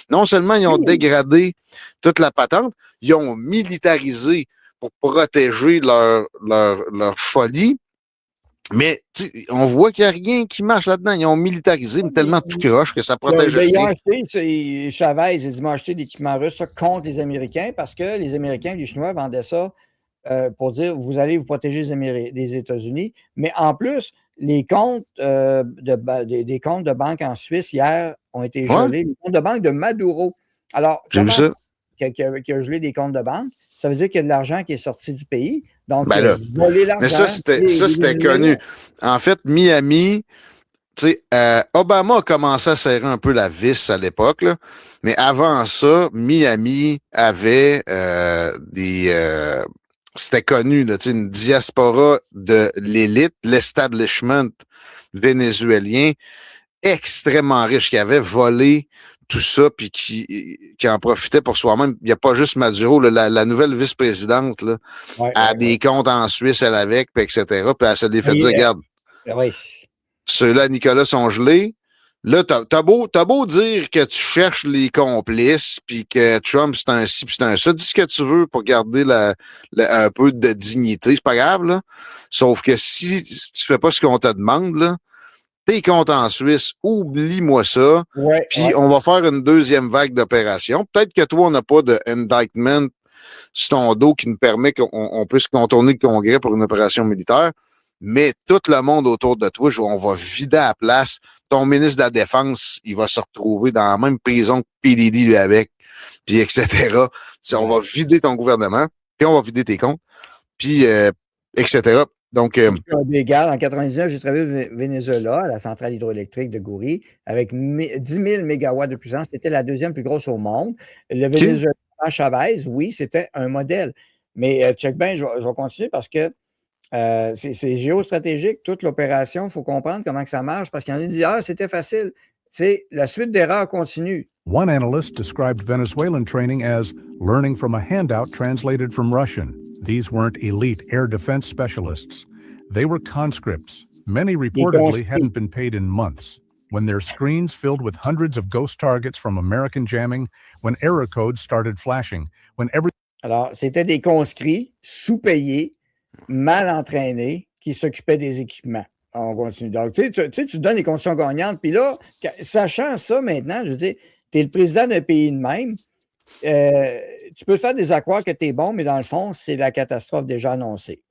Non seulement ils ont dégradé toute la patente, ils ont militarisé pour protéger leur folie. Mais on voit qu'il n'y a rien qui marche là-dedans. Ils ont militarisé, mais tellement tout croche que ça protège rien. Chavez, ils m'ont acheté d'équipements russes contre les Américains parce que les Américains et les Chinois vendaient ça pour dire vous allez vous protéger des États-Unis. Mais en plus, les comptes des comptes de banque en Suisse hier ont été gelés. Les comptes de banque de Maduro. Alors, j'ai vu ça. Qui a gelé des comptes de banque, ça veut dire qu'il y a de l'argent qui est sorti du pays. Donc, voler l'argent. Mais ça, c'était connu. En fait, Miami, Obama a commencé à serrer un peu la vis à l'époque, là. Mais avant ça, Miami avait c'était connu, là, une diaspora de l'élite, l'establishment vénézuélien extrêmement riche qui avait volé tout ça, puis qui en profitait pour soi-même. Il n'y a pas juste Maduro, là, la nouvelle vice-présidente, là, a des comptes en Suisse, elle avec, puis etc. Puis elle se les fait dire, regarde, ceux-là, Nicolas, sont gelés. Là, t'as beau dire que tu cherches les complices, puis que Trump, c'est un ci, puis c'est un ça. Dis ce que tu veux pour garder un peu de dignité. C'est pas grave, là. Sauf que si tu fais pas ce qu'on te demande, là, tes comptes en Suisse, oublie-moi ça. Puis on va faire une deuxième vague d'opérations. Peut-être que toi, on n'a pas de indictment sur ton dos qui nous permet qu'on puisse contourner le Congrès pour une opération militaire. Mais tout le monde autour de toi, on va vider à la place. Ton ministre de la Défense, il va se retrouver dans la même prison que PDD lui avec, puis etc. On va vider ton gouvernement, puis on va vider tes comptes, puis etc. Donc, en 99, j'ai travaillé au Venezuela, à la centrale hydroélectrique de Gouri, avec 10 000 mégawatts de puissance. C'était la deuxième plus grosse au monde. Le Venezuela, Chavez, oui, c'était un modèle. Mais check bien, je vais continuer parce que c'est géostratégique, toute l'opération. Il faut comprendre comment que ça marche parce qu'il y en a qui disent « Ah, c'était facile ». C'est la suite d'erreurs continue. One analyst described Venezuelan training as learning from a handout translated from Russian. These weren't elite air defense specialists. They were conscripts. Many reportedly hadn't been paid in months. When their screens filled with hundreds of ghost targets from American jamming, when error codes started flashing, when every... Alors, c'était des conscrits sous-payés, mal entraînés, qui s'occupait des équipements. On continue. Donc, tu donnes les conditions gagnantes. Puis là, sachant ça maintenant, je veux dire, tu es le président d'un pays de même. Tu peux faire des accords que tu es bon, mais dans le fond, c'est la catastrophe déjà annoncée.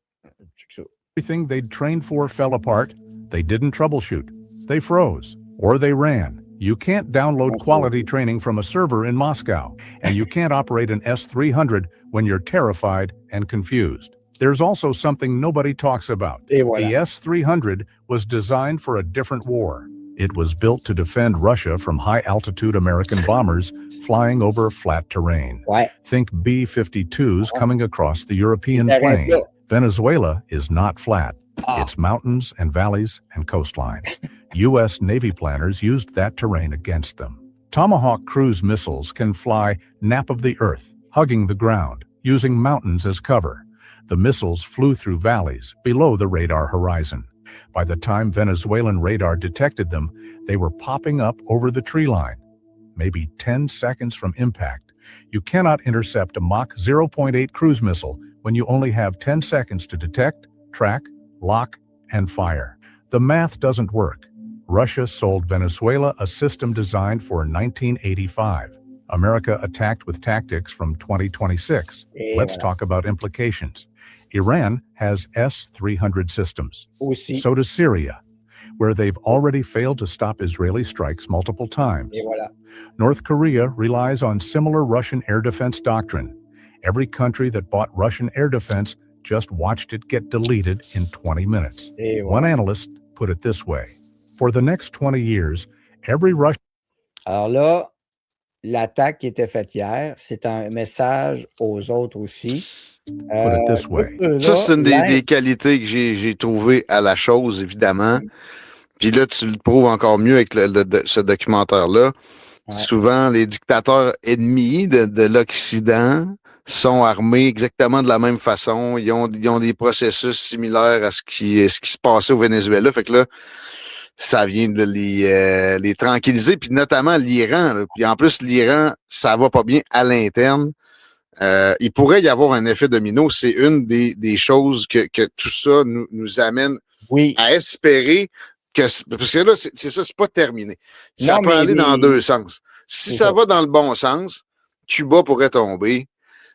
Everything they'd trained for fell apart. They didn't troubleshoot. They froze. Or they ran. You can't download quality training from a server in Moscow, and you can't operate an S-300 when you're terrified and confused. There's also something nobody talks about. The S-300 was designed for a different war. It was built to defend Russia from high-altitude American bombers flying over flat terrain. Think B-52s coming across the European plain. Venezuela is not flat. It's mountains and valleys and coastline. U.S. Navy planners used that terrain against them. Tomahawk cruise missiles can fly nap of the earth, hugging the ground, using mountains as cover. The missiles flew through valleys below the radar horizon. By the time Venezuelan radar detected them, they were popping up over the tree line. Maybe 10 seconds from impact. You cannot intercept a Mach 0.8 cruise missile when you only have 10 seconds to detect, track, lock, and fire. The math doesn't work. Russia sold Venezuela a system designed for 1985. America attacked with tactics from 2026. Let's talk about implications. Iran has S-300 systems. So does Syria, where they've already failed to stop Israeli strikes multiple times. North Korea relies on similar Russian air defense doctrine. Every country that bought Russian air defense just watched it get deleted in 20 minutes. One analyst put it this way. For the next 20 years, every Russian... Alors là, l'attaque qui était faite hier, c'est un message aux autres aussi. Put it this way. Ça, c'est une des qualités que j'ai trouvées à la chose, évidemment. Puis là, tu le prouves encore mieux avec ce documentaire-là. Souvent, les dictateurs ennemis de l'Occident sont armés exactement de la même façon. Ils ont des processus similaires à ce qui se passait au Venezuela. Fait que là, ça vient de les tranquilliser, puis notamment l'Iran. Puis en plus, l'Iran, ça va pas bien à l'interne. Il pourrait y avoir un effet domino. C'est une des choses que tout ça nous amène à espérer que... Parce que là, c'est ça, c'est pas terminé. Ça peut aller dans deux sens. Si ça va dans le bon sens, Cuba pourrait tomber.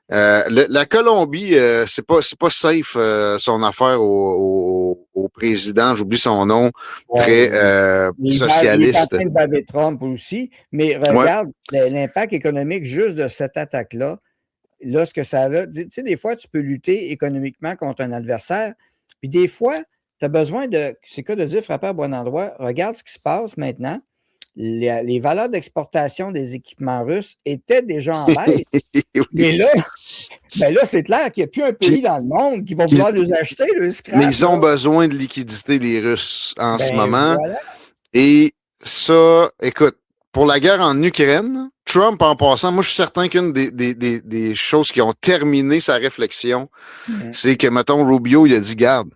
La Colombie, c'est pas safe son affaire au président, j'oublie son nom, très socialiste. Il est en train de baver Trump aussi, mais regarde l'impact économique juste de cette attaque-là. Là, ce que ça a, tu sais, des fois, tu peux lutter économiquement contre un adversaire, puis des fois, tu as besoin de, c'est quoi de dire frapper à bon endroit, regarde ce qui se passe maintenant. Les valeurs d'exportation des équipements russes étaient déjà en baisse. Mais là, c'est clair qu'il n'y a plus un pays dans le monde qui va vouloir les acheter, le scrap. Mais ils ont besoin de liquidité, les Russes, en ce moment. Voilà. Et ça, écoute, pour la guerre en Ukraine, Trump, en passant, moi, je suis certain qu'une des choses qui ont terminé sa réflexion, c'est que, mettons, Rubio, il a dit, garde,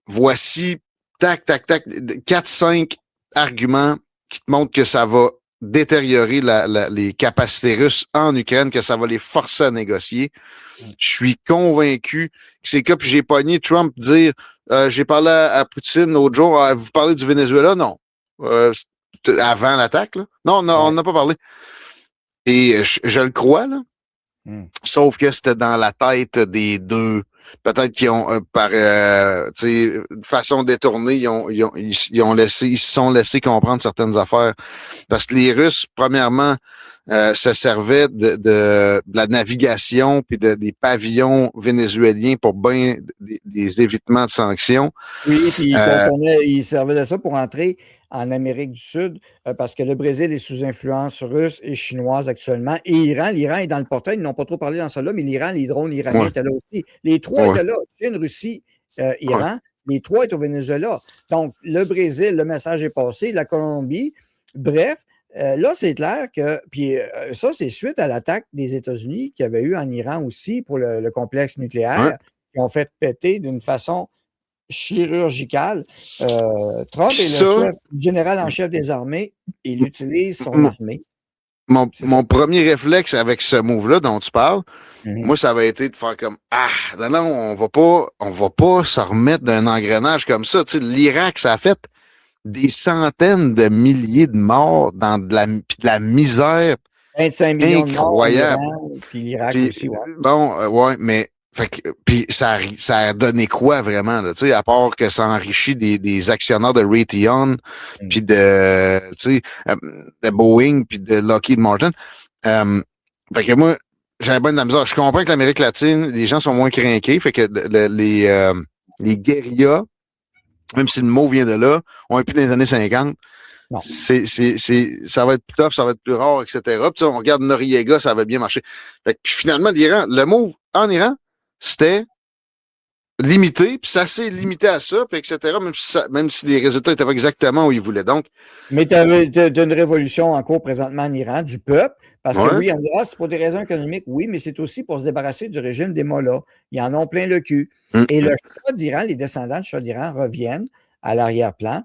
voici, tac, 4-5 arguments qui te montrent que ça va détériorer les capacités russes en Ukraine, que ça va les forcer à négocier. Je suis convaincu que c'est le cas. Puis j'ai pogné Trump dire, j'ai parlé à Poutine l'autre jour, vous parlez du Venezuela? Non. Avant l'attaque, là? Non, on n'a pas parlé. Et je le crois, là. Sauf que c'était dans la tête des deux. Peut-être qu'ils ont, de façon détournée, ils se sont laissés comprendre certaines affaires. Parce que les Russes, premièrement, se servaient de la navigation puis des pavillons vénézuéliens pour bien des évitements de sanctions. Oui, puis ils servaient de ça pour entrer en Amérique du Sud, parce que le Brésil est sous influence russe et chinoise actuellement. Et l'Iran est dans le portail. Ils n'ont pas trop parlé dans ça là, mais l'Iran, les drones iraniens étaient là aussi. Les trois étaient là. Chine, Russie, Iran. Les trois étaient au Venezuela. Donc, le Brésil, le message est passé. La Colombie. Bref, là, c'est clair que... Puis ça, c'est suite à l'attaque des États-Unis qu'il y avait eu en Iran aussi pour le complexe nucléaire, qui ont fait péter d'une façon chirurgicale. Trump est le général en chef des armées. Il utilise son armée. Mon premier réflexe avec ce move-là dont tu parles, moi, ça avait été de faire comme non, on va pas se remettre d'un engrenage comme ça. Tu sais, l'Irak, ça a fait des centaines de milliers de morts dans de la misère 25 millions incroyable. De morts, puis l'Irak aussi, ouais. Bon, ouais, mais puis ça a donné quoi vraiment, là, tu sais, à part que ça enrichit des actionnaires de Raytheon, puis de Boeing, puis de Lockheed Martin. Fait que moi, j'avais bien de la misère. Je comprends que l'Amérique latine, les gens sont moins crinqués, fait que les guérillas, même si le mot vient de là, ont un peu dans les années 50. Non. Ça va être plus tough, ça va être plus rare, etc. Puis on regarde Noriega, ça avait bien marché. Fait que, puis finalement, l'Iran, le move en Iran, c'était limité, puis ça s'est limité à ça, puis etc., même si les résultats n'étaient pas exactement où ils voulaient. Donc, mais tu as une révolution en cours présentement en Iran, du peuple, parce que oui, en Iran, c'est pour des raisons économiques, oui, mais c'est aussi pour se débarrasser du régime des mollahs. Ils en ont plein le cul. Et le Shah d'Iran, les descendants du Shah d'Iran reviennent à l'arrière-plan.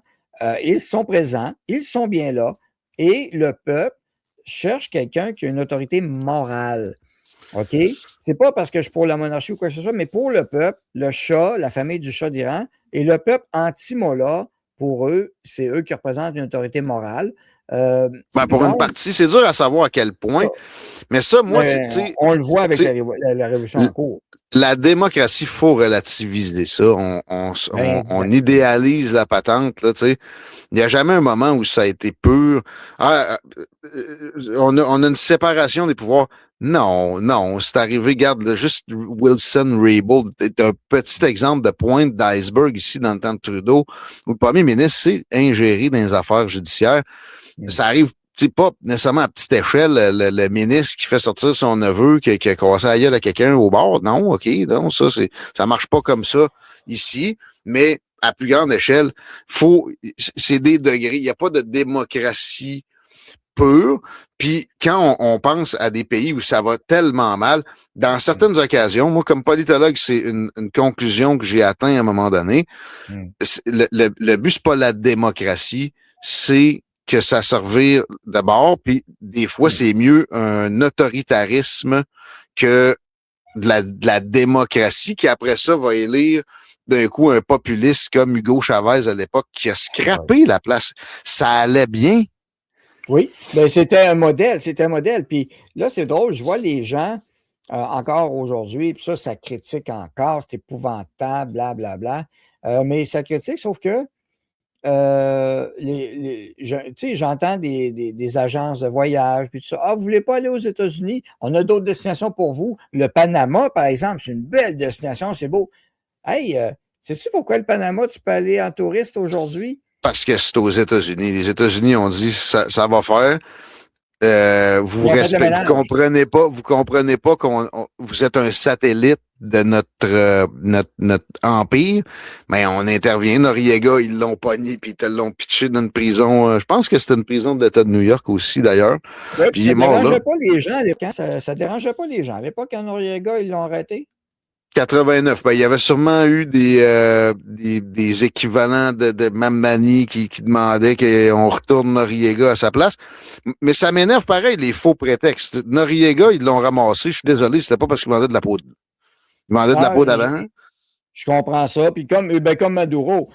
Ils sont présents, ils sont bien là, et le peuple cherche quelqu'un qui a une autorité morale. OK? C'est pas parce que je suis pour la monarchie ou quoi que ce soit, mais pour le peuple, le Shah, la famille du Shah d'Iran, et le peuple anti-mollah, pour eux, c'est eux qui représentent une autorité morale. Pour une partie, c'est dur à savoir à quel point. Mais ça, moi, c'est. On le voit avec la révolution en cours. La démocratie, il faut relativiser ça. On idéalise la patente, là, tu sais. Il n'y a jamais un moment où ça a été pur. On a une séparation des pouvoirs. Non, c'est arrivé, regarde, juste Wilson-Raybould, c'est un petit exemple de pointe d'iceberg ici dans le temps de Trudeau, où le premier ministre s'est ingéré dans les affaires judiciaires. Ça arrive pas nécessairement à petite échelle, le ministre qui fait sortir son neveu, qui a cassé la gueule à quelqu'un au bord. Non, OK, non, ça marche pas comme ça ici, mais à plus grande échelle, c'est des degrés. Il n'y a pas de démocratie pure. Puis quand on pense à des pays où ça va tellement mal, dans certaines occasions, moi, comme politologue, c'est une conclusion que j'ai atteint à un moment donné. Le but, c'est pas la démocratie, c'est que ça servir d'abord, puis des fois, c'est mieux un autoritarisme que de la démocratie qui, après ça, va élire d'un coup un populiste comme Hugo Chavez à l'époque qui a scrappé la place. Ça allait bien. Oui, bien, c'était un modèle. Puis là, c'est drôle, je vois les gens encore aujourd'hui, puis ça critique encore, c'est épouvantable, blablabla. Mais ça critique, sauf que j'entends des agences de voyage, puis tout ça. Ah, vous voulez pas aller aux États-Unis? On a d'autres destinations pour vous. Le Panama, par exemple, c'est une belle destination, c'est beau. Hey, sais-tu pourquoi le Panama, tu peux aller en touriste aujourd'hui? Parce que c'est aux États-Unis. Les États-Unis ont dit ça va faire. Vous comprenez pas qu'on vous êtes un satellite de notre empire, mais on intervient. Noriega, ils l'ont pogné puis ils te l'ont pitché dans une prison. Je pense que c'était une prison de l'État de New York aussi, d'ailleurs. Ouais, puis il est mort là. Pas les gens à l'époque. Ça dérangeait pas les gens. À l'époque, quand Noriega, ils l'ont arrêté. 89. Il y avait sûrement eu des équivalents de Mamani qui demandaient qu'on retourne Noriega à sa place. Mais ça m'énerve pareil, les faux prétextes. Noriega, ils l'ont ramassé. Je suis désolé, c'était pas parce qu'ils demandaient de la peau. Ils demandaient de la peau d'avant. Je comprends ça. Puis comme Maduro,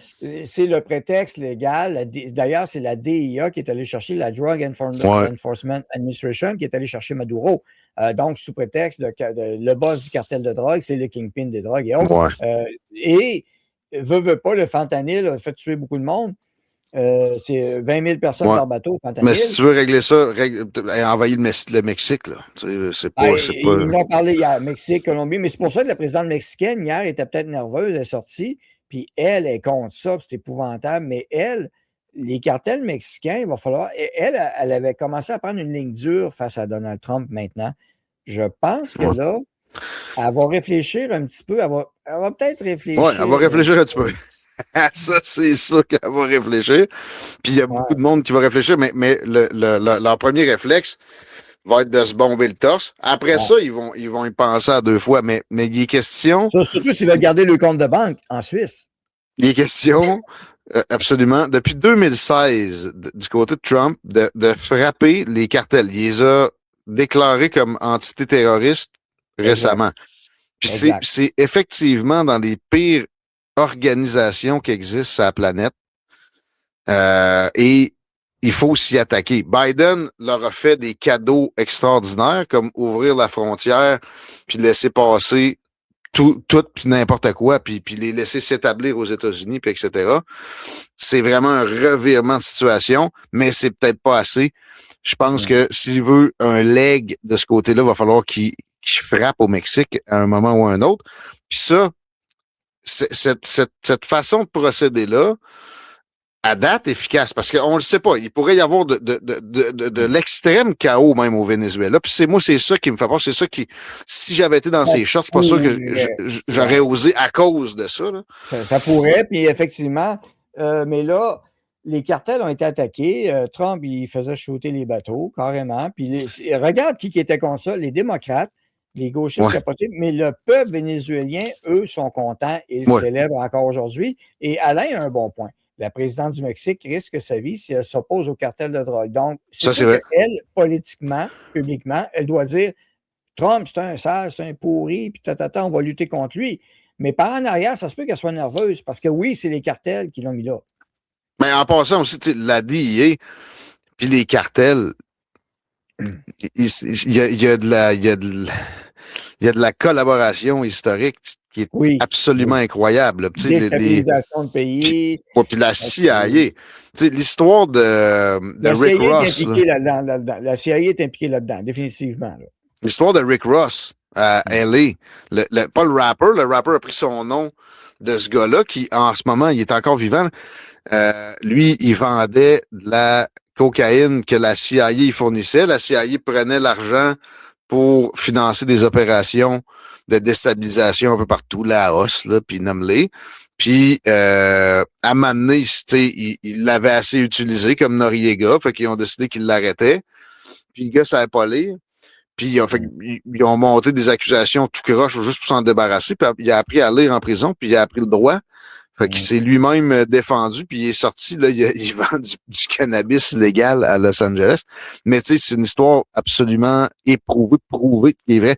c'est le prétexte légal. D'ailleurs, c'est la DIA qui est allée chercher la Drug Enforcement Administration qui est allée chercher Maduro. Donc, sous prétexte le boss du cartel de drogue, c'est le kingpin des drogues et autres. Et veut pas, le fentanyl a fait tuer beaucoup de monde. C'est 20 000 personnes par bateau, fentanyl. Mais si tu veux régler ça, envahir le Mexique, là. C'est pas. Ils ont parlé hier, Mexique, Colombie, mais c'est pour ça que la présidente mexicaine, hier, était peut-être nerveuse, elle est sortie, puis elle est contre ça, c'est épouvantable, mais les cartels mexicains, il va falloir. Elle avait commencé à prendre une ligne dure face à Donald Trump maintenant. Je pense que là, elle va réfléchir un petit peu. Elle va peut-être réfléchir. Oui, elle va réfléchir un petit peu. Ça, c'est sûr qu'elle va réfléchir. Puis il y a beaucoup de monde qui va réfléchir, mais leur premier réflexe va être de se bomber le torse. Après ça, ils vont y penser à deux fois. Mais il est question. Surtout s'ils veulent garder le compte de banque en Suisse. Il est question Absolument. Depuis 2016, du côté de Trump, de frapper les cartels. Il les a déclarés comme entités terroristes récemment. Puis c'est effectivement dans les pires organisations qui existent sur la planète. Et il faut s'y attaquer. Biden leur a fait des cadeaux extraordinaires, comme ouvrir la frontière, puis laisser passer tout puis n'importe quoi, puis les laisser s'établir aux États-Unis, puis etc. C'est vraiment un revirement de situation, mais c'est peut-être pas assez. Je pense que s'il veut un leg de ce côté-là, il va falloir qu'il frappe au Mexique à un moment ou à un autre. Puis ça, cette façon de procéder-là, à date efficace, parce qu'on le sait pas. Il pourrait y avoir de l'extrême chaos même au Venezuela. Puis c'est ça qui me fait peur. C'est ça qui, si j'avais été dans ces shorts, c'est pas sûr que j'aurais osé à cause de ça. Là. Ça pourrait, puis effectivement. Mais là, les cartels ont été attaqués. Trump, il faisait shooter les bateaux, carrément. Puis regarde qui était contre ça. Les démocrates, les gauchistes capotés, mais le peuple vénézuélien, eux, sont contents et célèbrent encore aujourd'hui. Et Alain a un bon point. La présidente du Mexique risque sa vie si elle s'oppose au cartel de drogue. Donc, c'est ça qu'elle, politiquement, publiquement, elle doit dire Trump, c'est un sale, c'est un pourri, puis on va lutter contre lui. Mais par en arrière, ça se peut qu'elle soit nerveuse parce que oui, c'est les cartels qui l'ont mis là. Mais en passant aussi, la DIA, puis les cartels, il y a de la collaboration historique qui est absolument incroyable. Déstabilisation de pays. Puis la CIA. L'histoire de Rick Ross. La CIA est impliquée là-dedans, définitivement. Là. L'histoire de Rick Ross à LA. Pas le rapper a pris son nom de ce gars-là qui, en ce moment, il est encore vivant. Lui, il vendait de la cocaïne que la CIA fournissait. La CIA prenait l'argent pour financer des opérations de déstabilisation un peu partout, Laos, là, puis nomme-les. Puis, à un moment donné, il l'avait assez utilisé comme Noriega, fait qu'ils ont décidé qu'ils l'arrêtaient. Puis le gars savait pas lire. Puis ils ont monté des accusations tout croche juste pour s'en débarrasser. Puis il a appris à lire en prison, puis il a appris le droit. Fait qu'il s'est lui-même défendu, puis il est sorti, là, il vend du cannabis légal à Los Angeles. Mais tu sais, c'est une histoire absolument éprouvée, prouvée, qui est vraie.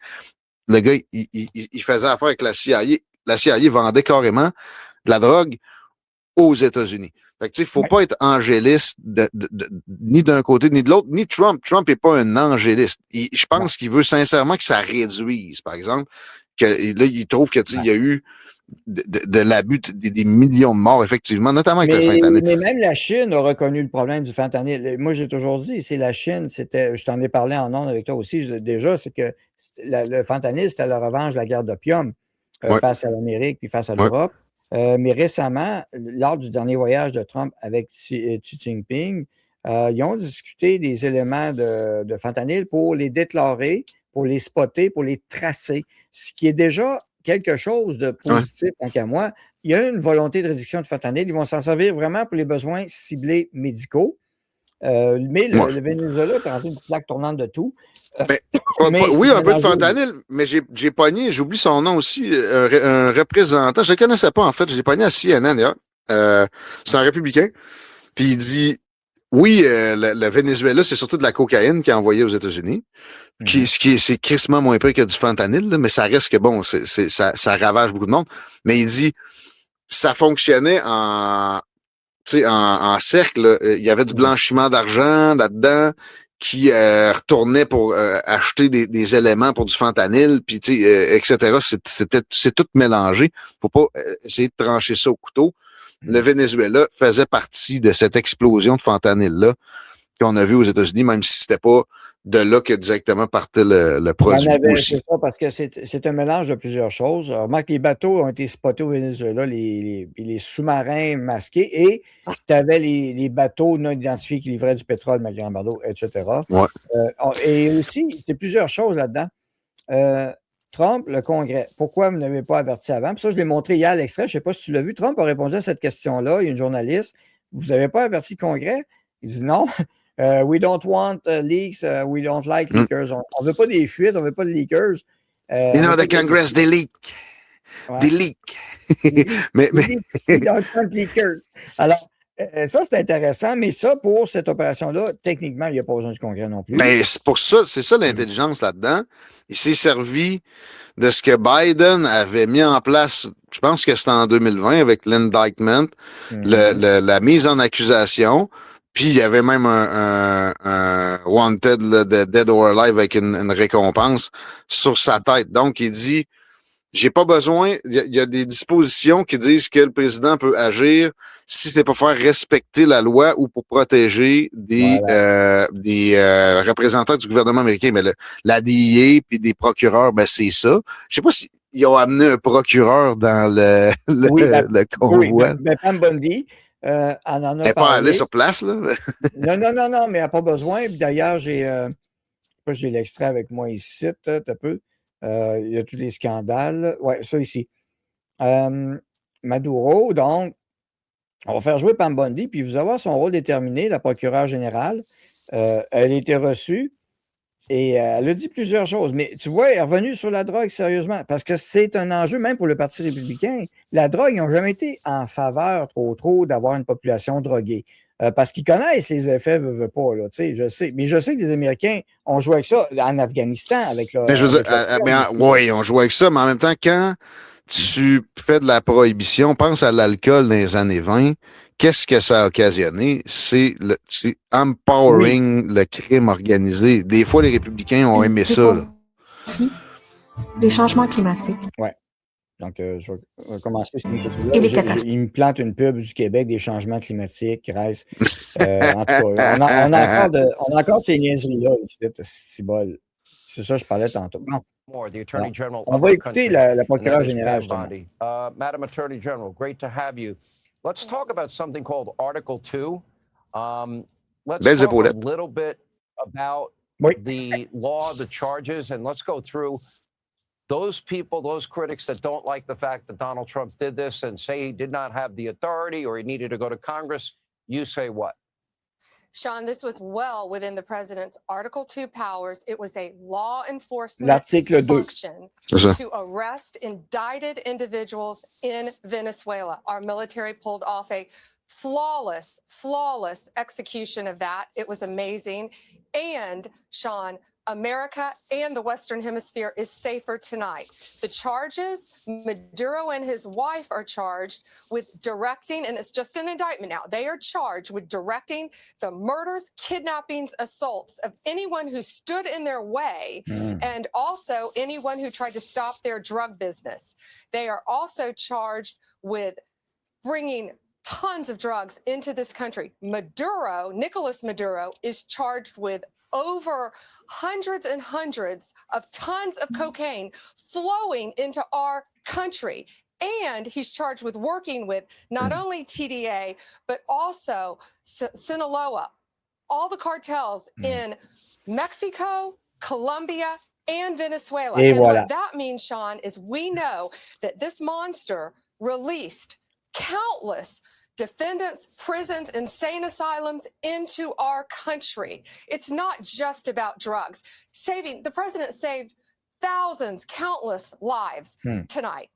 Le gars, il faisait affaire avec la CIA. La CIA vendait carrément de la drogue aux États-Unis. Fait que tu sais, faut pas être angéliste ni d'un côté ni de l'autre, ni Trump. Trump est pas un angéliste. Je pense qu'il veut sincèrement que ça réduise, par exemple. Que là, il trouve que tu sais, il y a eu de l'abus, des millions de morts, effectivement, notamment avec le fentanyl. Mais même la Chine a reconnu le problème du fentanyl. Moi, j'ai toujours dit, c'est la Chine, je t'en ai parlé en ondes avec toi aussi déjà, c'est que le fentanyl, c'était la revanche de la guerre d'opium face à l'Amérique puis face à l'Europe. Mais récemment, lors du dernier voyage de Trump avec Xi Jinping, ils ont discuté des éléments de fentanyl pour les déclarer, pour les spotter, pour les tracer, ce qui est déjà quelque chose de positif, tant qu'à moi. Il y a une volonté de réduction de fentanyl. Ils vont s'en servir vraiment pour les besoins ciblés médicaux. Mais le Venezuela est rentré une plaque tournante de tout. Oui, un peu de fentanyl, mais j'ai pogné, j'oublie son nom aussi, un représentant, je ne le connaissais pas en fait, je l'ai pogné à CNN d'ailleurs. C'est un républicain. Puis il dit oui, le Venezuela, c'est surtout de la cocaïne qui est envoyée aux États-Unis. C'est crissement moins pire que du fentanyl, là, mais ça reste que bon, ça ravage beaucoup de monde. Mais il dit ça fonctionnait en cercle. Là. Il y avait du blanchiment d'argent là-dedans qui retournait pour acheter des éléments pour du fentanyl, puis etc. C'est tout mélangé. Faut pas essayer de trancher ça au couteau. Le Venezuela faisait partie de cette explosion de fentanyl-là qu'on a vu aux États-Unis, même si c'était pas de là que directement partait le produit aussi. C'est ça, parce que c'est un mélange de plusieurs choses. Remarque, les bateaux ont été spotés au Venezuela, les sous-marins masqués, et tu avais les bateaux non identifiés qui livraient du pétrole, malgré embargo, etc. Et aussi, c'est plusieurs choses là-dedans. Trump, le Congrès, pourquoi vous n'avez pas averti avant? Puis ça, je l'ai montré hier à l'extrait, je ne sais pas si tu l'as vu. Trump a répondu à cette question-là. Il y a une journaliste. Vous n'avez pas averti le Congrès? Il dit non. We don't want leaks. We don't like leakers. On ne veut pas des fuites, on ne veut pas de leakers. The Congress, they leak. Des leaks. Des leakers. Alors, ça, c'est intéressant, mais ça, pour cette opération-là, techniquement, il n'y a pas besoin du Congrès non plus. Ben, c'est pour ça, c'est ça l'intelligence là-dedans. Il s'est servi de ce que Biden avait mis en place, je pense que c'était en 2020 avec l'indictment, la mise en accusation, puis il y avait même un wanted là, de dead or alive avec une récompense sur sa tête. Donc, il dit, j'ai pas besoin, il y a des dispositions qui disent que le président peut agir si c'est pour faire respecter la loi ou pour protéger des représentants du gouvernement américain. Mais la DEA puis des procureurs, ben c'est ça. Je sais pas si ils ont amené un procureur dans le convoi. Oui, ben Pam Bondi en a parlé. Elle n'est pas allée sur place, là? Non, mais elle n'a pas besoin. D'ailleurs, j'ai l'extrait avec moi ici, un peu. Il y a tous les scandales. Oui, ça ici. Maduro, donc, on va faire jouer Pam Bondi, puis vous avoir son rôle déterminé, la procureure générale. Elle a été reçue et elle a dit plusieurs choses. Mais tu vois, elle est revenue sur la drogue sérieusement, parce que c'est un enjeu même pour le Parti républicain. La drogue, ils n'ont jamais été en faveur trop d'avoir une population droguée. Parce qu'ils connaissent les effets, veut pas, là, tu sais, je sais. Mais je sais que les Américains ont joué avec ça en Afghanistan, avec le... Mais je veux dire, oui, on joue avec ça, mais en même temps, quand tu fais de la prohibition, pense à l'alcool dans les années 20, qu'est-ce que ça a occasionné? C'est empowering le crime organisé. Des fois, les républicains ont aimé ça. Là. Les changements climatiques. Oui. Donc, je vais commencer cette émission-là. Et les catastrophes. Il me plante une pub du Québec des changements climatiques, reste. En tout cas, on a encore ces niaiseries-là ici, c'est bol. C'est ça que je parlais tantôt. Bon. On va écouter la procureure générale, justement. Madam Attorney General, great to have you. Let's talk about something called Article 2. Let's talk a little bit about the law, the charges, and let's go through those people, those critics that don't like the fact that Donald Trump did this and say he did not have the authority or he needed to go to Congress. You say what? Sean, this was well within the president's Article 2 powers. It was a law enforcement function to arrest indicted individuals in Venezuela. Our military pulled off a flawless execution of that. It was amazing. And, Sean, America and the Western Hemisphere is safer tonight. The charges, Maduro and his wife are charged with directing, and it's just an indictment now, they are charged with directing the murders, kidnappings, assaults of anyone who stood in their way and also anyone who tried to stop their drug business. They are also charged with bringing tons of drugs into this country. Maduro, Nicolas Maduro, is charged with over hundreds and hundreds of tons of cocaine flowing into our country. And he's charged with working with not only TDA, but also Sinaloa, all the cartels in Mexico, Colombia, and Venezuela. And what that means, Sean, is we know that this monster released countless defendants, prisons, insane asylums into our country. It's not just about drugs. The president saved thousands, countless lives tonight,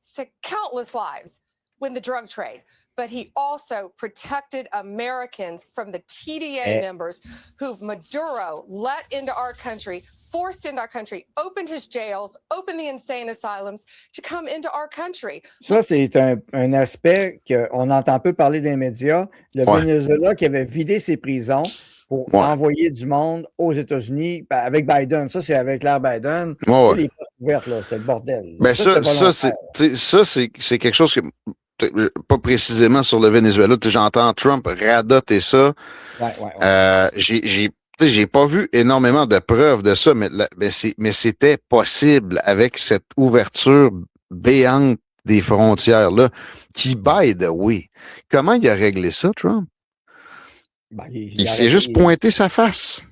countless lives with the drug trade. But he also protected Americans from the TDA members who Maduro let into our country, forced into our country, opened his jails, opened the insane asylums to come into our country. Ça, c'est un aspect qu'on entend peu parler dans les médias. Le Venezuela qui avait vidé ses prisons pour envoyer du monde aux États-Unis avec Biden. Ça, c'est avec l'ère Biden. Les portes ouvertes, là, c'est le bordel. Ben ça c'est quelque chose que... Pas précisément sur le Venezuela. J'entends Trump radoter ça. J'ai pas vu énormément de preuves de ça, mais c'était possible avec cette ouverture béante des frontières-là, qui, by the way, comment il a réglé ça, Trump? Il s'est juste pointé sa face.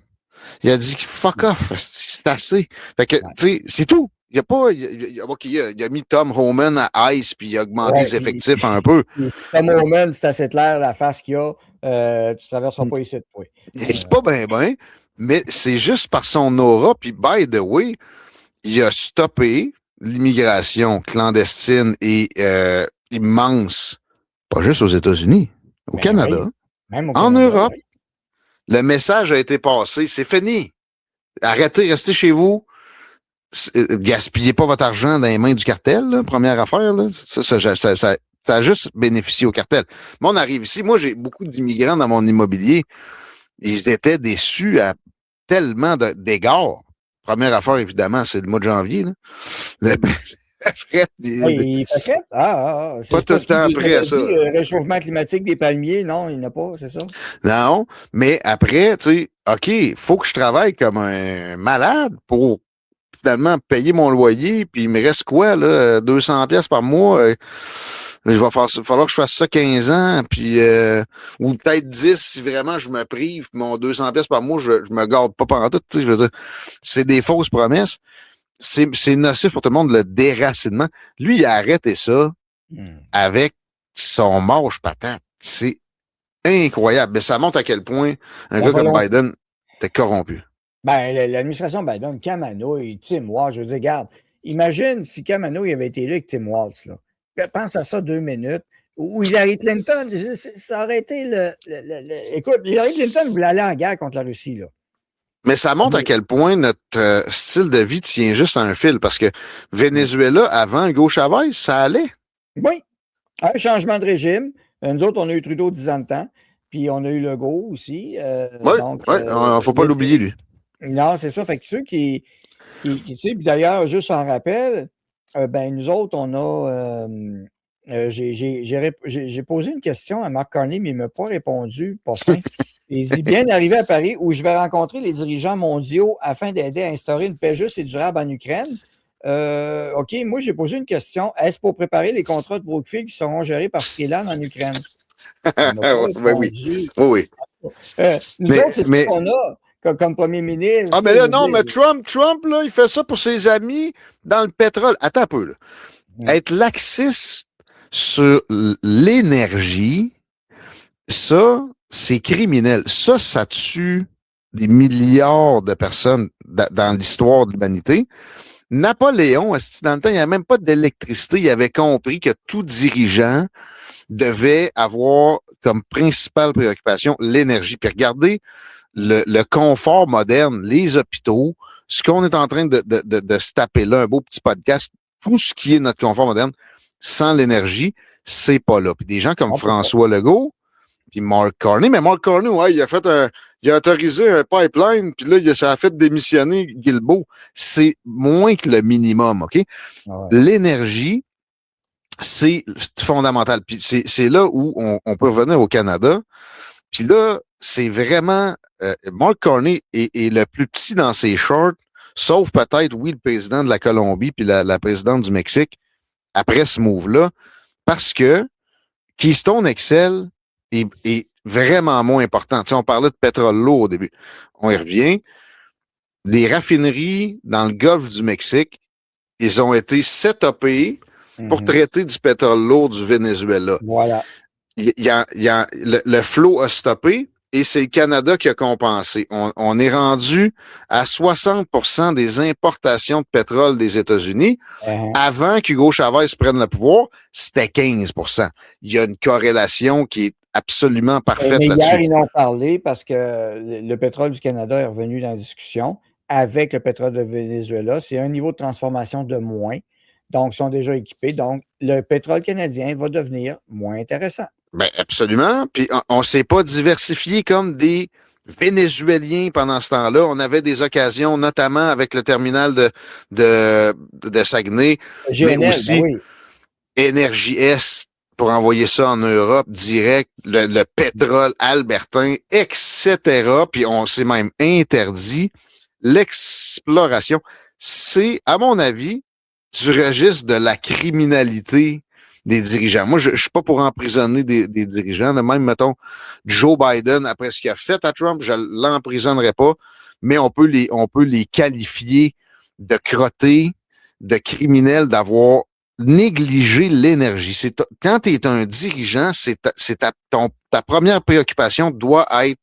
Il a dit « fuck off, c'est assez ». Fait que, tu sais, c'est tout. Il a mis Tom Homan à Ice puis il a augmenté les effectifs un peu. Tom Homan, c'est assez clair la face qu'il a. Tu traverseras pas ici de toi. C'est pas bien, mais c'est juste par son aura. Puis, by the way, il a stoppé l'immigration clandestine est immense, pas juste aux États-Unis, au Canada, oui. Même au en Canada, Europe. oui. Le message a été passé, c'est fini. Arrêtez, restez chez vous. Gaspillez pas votre argent dans les mains du cartel, là, première affaire. Là. Ça a juste bénéficié au cartel. Mais on arrive ici. Moi, j'ai beaucoup d'immigrants dans mon immobilier. Ils étaient déçus à tellement d'égards. Première affaire, évidemment, c'est le mois de janvier. Là. Il fait fret? Pas tout le temps après ça. Le réchauffement climatique des palmiers, non, il n'y en a pas, c'est ça? Non, mais après, tu sais, OK, il faut que je travaille comme un malade pour finalement payer mon loyer, puis il me reste quoi, là, 200$ par mois? Il va falloir que je fasse ça 15 ans, puis ou peut-être 10 si vraiment je me prive, puis mon 200$ par mois, je me garde pas pendant tout, tu sais, je veux dire, c'est des fausses promesses. C'est nocif pour tout le monde, le déracinement. Lui, il a arrêté ça avec son manche patate. C'est incroyable. Mais ça montre à quel point un gars comme Biden était corrompu. Ben, l'administration Biden, Kamano et Tim Walz, je veux dire, regarde, imagine si Kamano avait été là avec Tim Walz, là. Pense à ça 2 minutes. Ou Hillary Clinton, ça aurait été Écoute, Hillary Clinton voulait aller en guerre contre la Russie, là. Mais ça montre à quel point notre style de vie tient juste à un fil, parce que Venezuela, avant Hugo Chavez, ça allait. Oui. Un changement de régime. Nous autres, on a eu Trudeau 10 ans de temps, puis on a eu Legault aussi. Oui, il ne faut pas l'oublier, lui. Non, c'est ça. Fait que ceux qui tu sais, d'ailleurs, juste en rappel, ben nous autres, on a... j'ai posé une question à Mark Carney, mais il ne m'a pas répondu. Pas fin. Il dit bien arrivé à Paris où je vais rencontrer les dirigeants mondiaux afin d'aider à instaurer une paix juste et durable en Ukraine. OK, moi, j'ai posé une question. Est-ce pour préparer les contrats de Brookfield qui seront gérés par Freeland en Ukraine? Oui. Nous autres, c'est ce qu'on a comme premier ministre. Ah, mais là, non, mais Trump, là, il fait ça pour ses amis dans le pétrole. Attends un peu, là. Être laxiste sur l'énergie, ça, c'est criminel. Ça tue des milliards de personnes dans l'histoire de l'humanité. Napoléon, dans le temps, il n'y avait même pas d'électricité. Il avait compris que tout dirigeant devait avoir comme principale préoccupation l'énergie. Puis regardez le confort moderne, les hôpitaux, ce qu'on est en train de se taper là, un beau petit podcast, tout ce qui est notre confort moderne, sans l'énergie, c'est pas là. Puis des gens comme François Legault, puis Mark Carney, mais Mark Carney, ouais, il a autorisé un pipeline, puis là, ça a fait démissionner Guilbeault. C'est moins que le minimum, OK? Ouais. L'énergie, c'est fondamental. Puis c'est là où on peut revenir au Canada. Puis là, c'est vraiment... Mark Carney est le plus petit dans ses shorts, sauf peut-être, oui, le président de la Colombie puis la présidente du Mexique, après ce move-là, parce que Keystone XL est vraiment moins important. Tu sais, on parlait de pétrole lourd au début. On y revient. Des raffineries dans le golfe du Mexique, ils ont été setupés pour traiter du pétrole lourd du Venezuela. Voilà. Le flot a stoppé et c'est le Canada qui a compensé. On est rendu à 60% des importations de pétrole des États-Unis. Avant qu'Hugo Chavez prenne le pouvoir, c'était 15%. Il y a une corrélation qui est absolument parfaite mais là-dessus. Hier, ils en ont parlé parce que le pétrole du Canada est revenu dans la discussion avec le pétrole de Venezuela. C'est un niveau de transformation de moins. Donc, ils sont déjà équipés. Donc, le pétrole canadien va devenir moins intéressant. Ben absolument. Puis on ne s'est pas diversifié comme des Vénézuéliens pendant ce temps-là. On avait des occasions, notamment avec le terminal de Saguenay, GNL, mais aussi oui. Énergie Est pour envoyer ça en Europe direct, le pétrole albertain, etc. Puis on s'est même interdit l'exploration. C'est, à mon avis, du registre de la criminalité des dirigeants. Moi, je suis pas pour emprisonner des dirigeants. Là. Même, mettons, Joe Biden, après ce qu'il a fait à Trump, je l'emprisonnerai pas, mais on peut les qualifier de crottés, de criminels, d'avoir négligé l'énergie. Quand tu es un dirigeant, ta première préoccupation doit être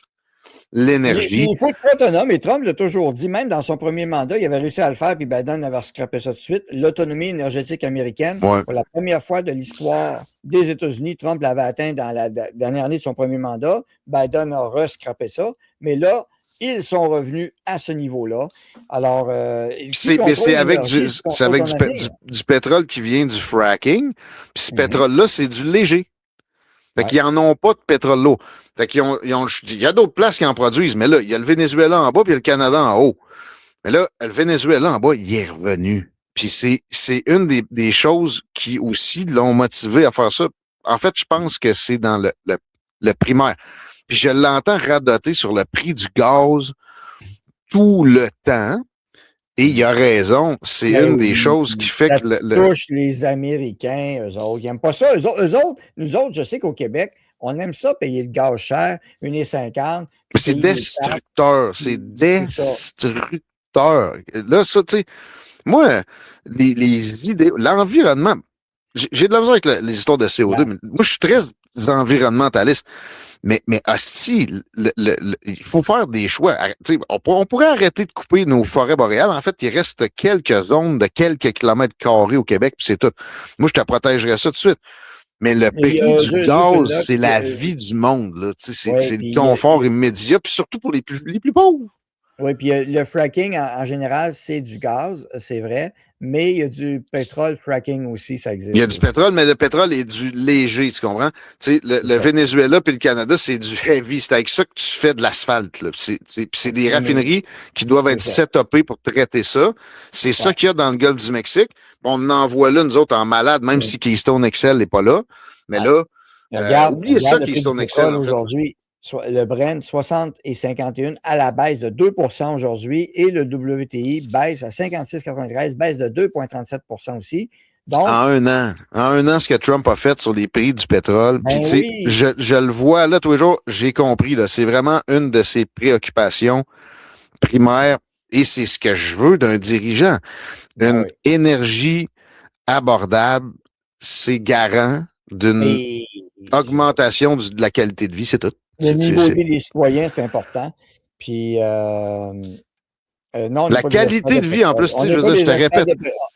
l'énergie. Il faut être autonome, et Trump l'a toujours dit, même dans son premier mandat, il avait réussi à le faire, puis Biden avait scrappé ça tout de suite. L'autonomie énergétique américaine, pour la première fois de l'histoire des États-Unis, Trump l'avait atteint dans la dernière année de son premier mandat. Biden a rescrappé ça, mais là, ils sont revenus à ce niveau-là. Alors, c'est avec du pétrole qui vient du fracking, puis ce pétrole-là, c'est du léger. Fait qu'ils n'en ont pas de pétrole lourd. Fait qu'il y a d'autres places qui en produisent, mais là, il y a le Venezuela en bas puis il y a le Canada en haut. Mais là, le Venezuela en bas, il est revenu. Puis c'est une des choses qui aussi l'ont motivé à faire ça. En fait, je pense que c'est dans le primaire. Puis je l'entends radoter sur le prix du gaz tout le temps. Et il a raison. C'est une des choses qui fait que touche les Américains, eux autres. Ils n'aiment pas ça. Eux autres, nous autres, je sais qu'au Québec, on aime ça payer le gaz cher, 1,50. Mais c'est destructeur. C'est destructeur. Là, ça, tu sais, moi, les idées, l'environnement, j'ai de la misère avec les histoires de CO2, mais moi, je suis très environnementaliste. Mais hostie, il faut faire des choix. On pourrait arrêter de couper nos forêts boréales. En fait, il reste quelques zones de quelques kilomètres carrés au Québec, puis c'est tout. Moi, je te protégerais ça tout de suite. Mais le prix du gaz, c'est la vie du monde. Là. C'est le confort immédiat, puis surtout pour les plus pauvres. Oui, puis le fracking, en général, c'est du gaz, c'est vrai, mais il y a du pétrole fracking aussi, ça existe. Il y a du pétrole, mais le pétrole est du léger, tu comprends? Tu sais, le Venezuela puis le Canada, c'est du heavy. C'est avec ça que tu fais de l'asphalte. C'est des raffineries qui doivent être setupées pour traiter ça. C'est ça qu'il y a dans le golfe du Mexique. On en envoie là, nous autres, en malade, même si Keystone XL n'est pas là. Mais là, oubliez ça, Keystone XL, en fait. Aujourd'hui, le Brent, 60 et 51 à la baisse de 2 % aujourd'hui et le WTI baisse à 56,93, baisse de 2,37 % aussi. Donc, en un an, ce que Trump a fait sur les prix du pétrole, puis tu sais, je le vois là tous les jours, j'ai compris, là, c'est vraiment une de ses préoccupations primaires et c'est ce que je veux d'un dirigeant. Une énergie abordable, c'est garant d'une augmentation de la qualité de vie, c'est tout. Le niveau de vie des citoyens, c'est important. Puis, non, la qualité de vie, en plus, je veux dire, je te répète.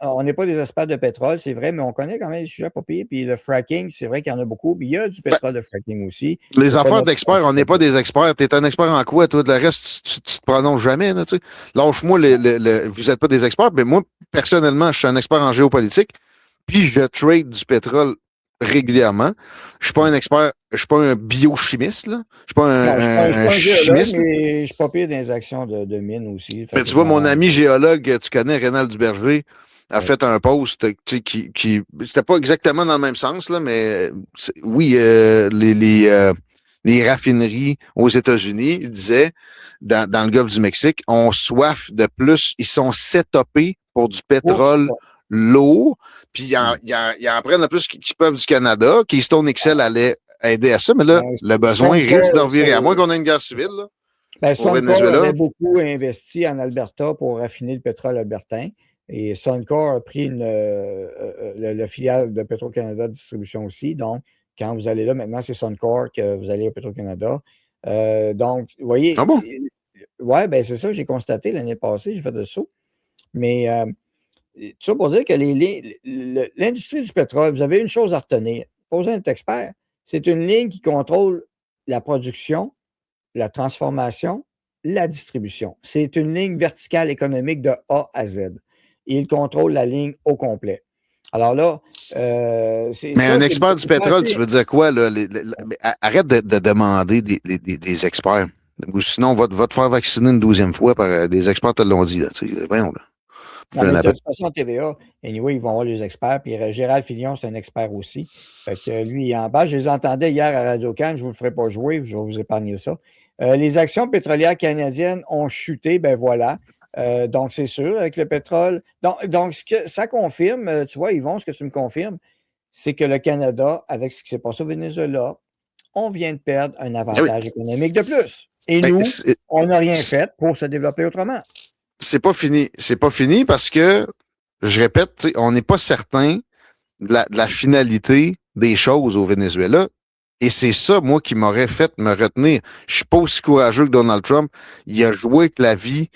On n'est pas des experts de pétrole, c'est vrai, mais on connaît quand même les sujets pas pires. Puis le fracking, c'est vrai qu'il y en a beaucoup. Puis il y a du pétrole de fracking aussi. Les affaires d'experts, on n'est pas des experts. Tu es un expert en quoi, toi? Le reste, tu te prononces jamais. Là, lâche-moi, vous n'êtes pas des experts, mais moi, personnellement, je suis un expert en géopolitique. Puis je trade du pétrole régulièrement. Je suis pas un expert, je suis pas un biochimiste, là. Je suis pas un chimiste. Mais je suis pas pire dans les actions de mine aussi. Mais tu vois, mon ami géologue, tu connais, Rénal Duberger, a fait un post qui c'était pas exactement dans le même sens, là, mais oui, les raffineries aux États-Unis, il disait, dans le golfe du Mexique, ont soif de plus. Ils sont setupés pour du pétrole lourd, puis ils en prennent le plus qu'ils peuvent du Canada. Keystone XL allait aider à ça, mais là, le besoin risque de revirer, à moins qu'on ait une guerre civile. Là, au Venezuela. avait beaucoup investi en Alberta pour raffiner le pétrole albertain. Et Suncor a pris le filiale de Petro-Canada de distribution aussi. Donc, quand vous allez là, maintenant, c'est Suncor que vous allez à Petro-Canada. Donc, vous voyez. Ah bon? Oui, ben c'est ça, j'ai constaté l'année passée, j'ai fait de saut. Mais tout ça pour dire que l'industrie du pétrole, vous avez une chose à retenir. Posez un expert. C'est une ligne qui contrôle la production, la transformation, la distribution. C'est une ligne verticale économique de A à Z. Et il contrôle la ligne au complet. Alors là, mais un expert du pétrole, tu veux dire quoi? Là? Arrête de demander des experts. Ou sinon, on va te faire vacciner une 12e fois par des experts te l'ont dit. Là. Voyons, là. Non, mais de toute façon, TVA, anyway, ils vont avoir les experts. Puis Gérald Filion, c'est un expert aussi. Fait que lui, il en bas. Je les entendais hier à Radio-Can. Je ne vous le ferai pas jouer. Je vais vous épargner ça. Les actions pétrolières canadiennes ont chuté. Ben voilà. Donc, c'est sûr, avec le pétrole. Donc ce que ça confirme, tu vois, Yvon, ce que tu me confirmes, c'est que le Canada, avec ce qui s'est passé au Venezuela, on vient de perdre un avantage économique de plus. Et nous, on n'a rien fait pour se développer autrement. C'est pas fini. C'est pas fini parce que, je répète, on n'est pas certain de la finalité des choses au Venezuela. Et c'est ça, moi, qui m'aurait fait me retenir. Je suis pas aussi courageux que Donald Trump. Il a joué avec la vie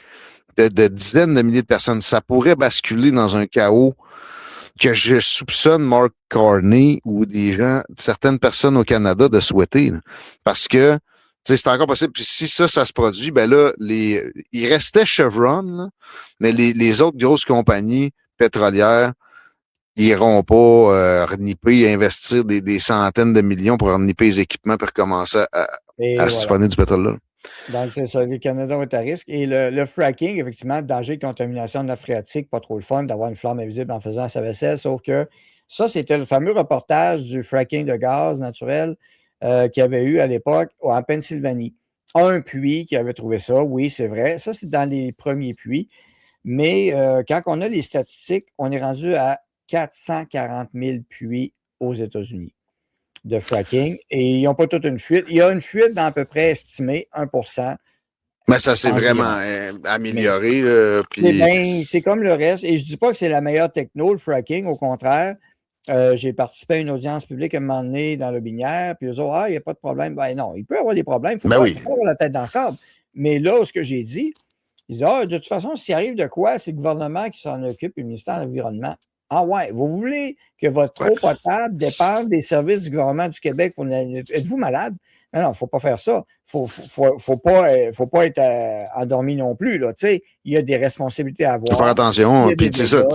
de dizaines de milliers de personnes. Ça pourrait basculer dans un chaos que je soupçonne Mark Carney ou certaines personnes au Canada de souhaiter. Là. Parce que, c'est encore possible. Puis si ça se produit, ben là, il restait Chevron, là, mais les autres grosses compagnies pétrolières iront pas reniper, investir des centaines de millions pour reniper les équipements pour recommencer à siphonner du pétrole là. Donc, c'est ça, les Canadiens est à risque. Et le fracking, effectivement, danger de contamination de nappe phréatique, pas trop le fun d'avoir une flamme invisible en faisant sa vaisselle, sauf que ça, c'était le fameux reportage du fracking de gaz naturel qu'il y avait eu à l'époque en Pennsylvanie. Un puits qui avait trouvé ça, oui, c'est vrai. Ça, c'est dans les premiers puits. Mais quand on a les statistiques, on est rendu à 440 000 puits aux États-Unis de fracking et ils n'ont pas toute une fuite. Il y a une fuite dans à peu près estimée 1%. Mais ça s'est vraiment amélioré. C'est comme le reste. Et je ne dis pas que c'est la meilleure techno, le fracking. Au contraire, j'ai participé à une audience publique à un moment donné dans le Binière, puis eux autres, il n'y a pas de problème. Ben non, il peut y avoir des problèmes. Il faut pas avoir la tête dans le sable. Mais là, ce que j'ai dit, ils disent, de toute façon, s'il arrive de quoi, c'est le gouvernement qui s'en occupe, le ministère de l'Environnement. Ah ouais, vous voulez que votre eau potable dépende des services du gouvernement du Québec? Êtes-vous malade? Non, il ne faut pas faire ça. Il faut pas être endormi non plus. Là. Il y a des responsabilités à avoir. Il faut faire attention. Puis c'est ça.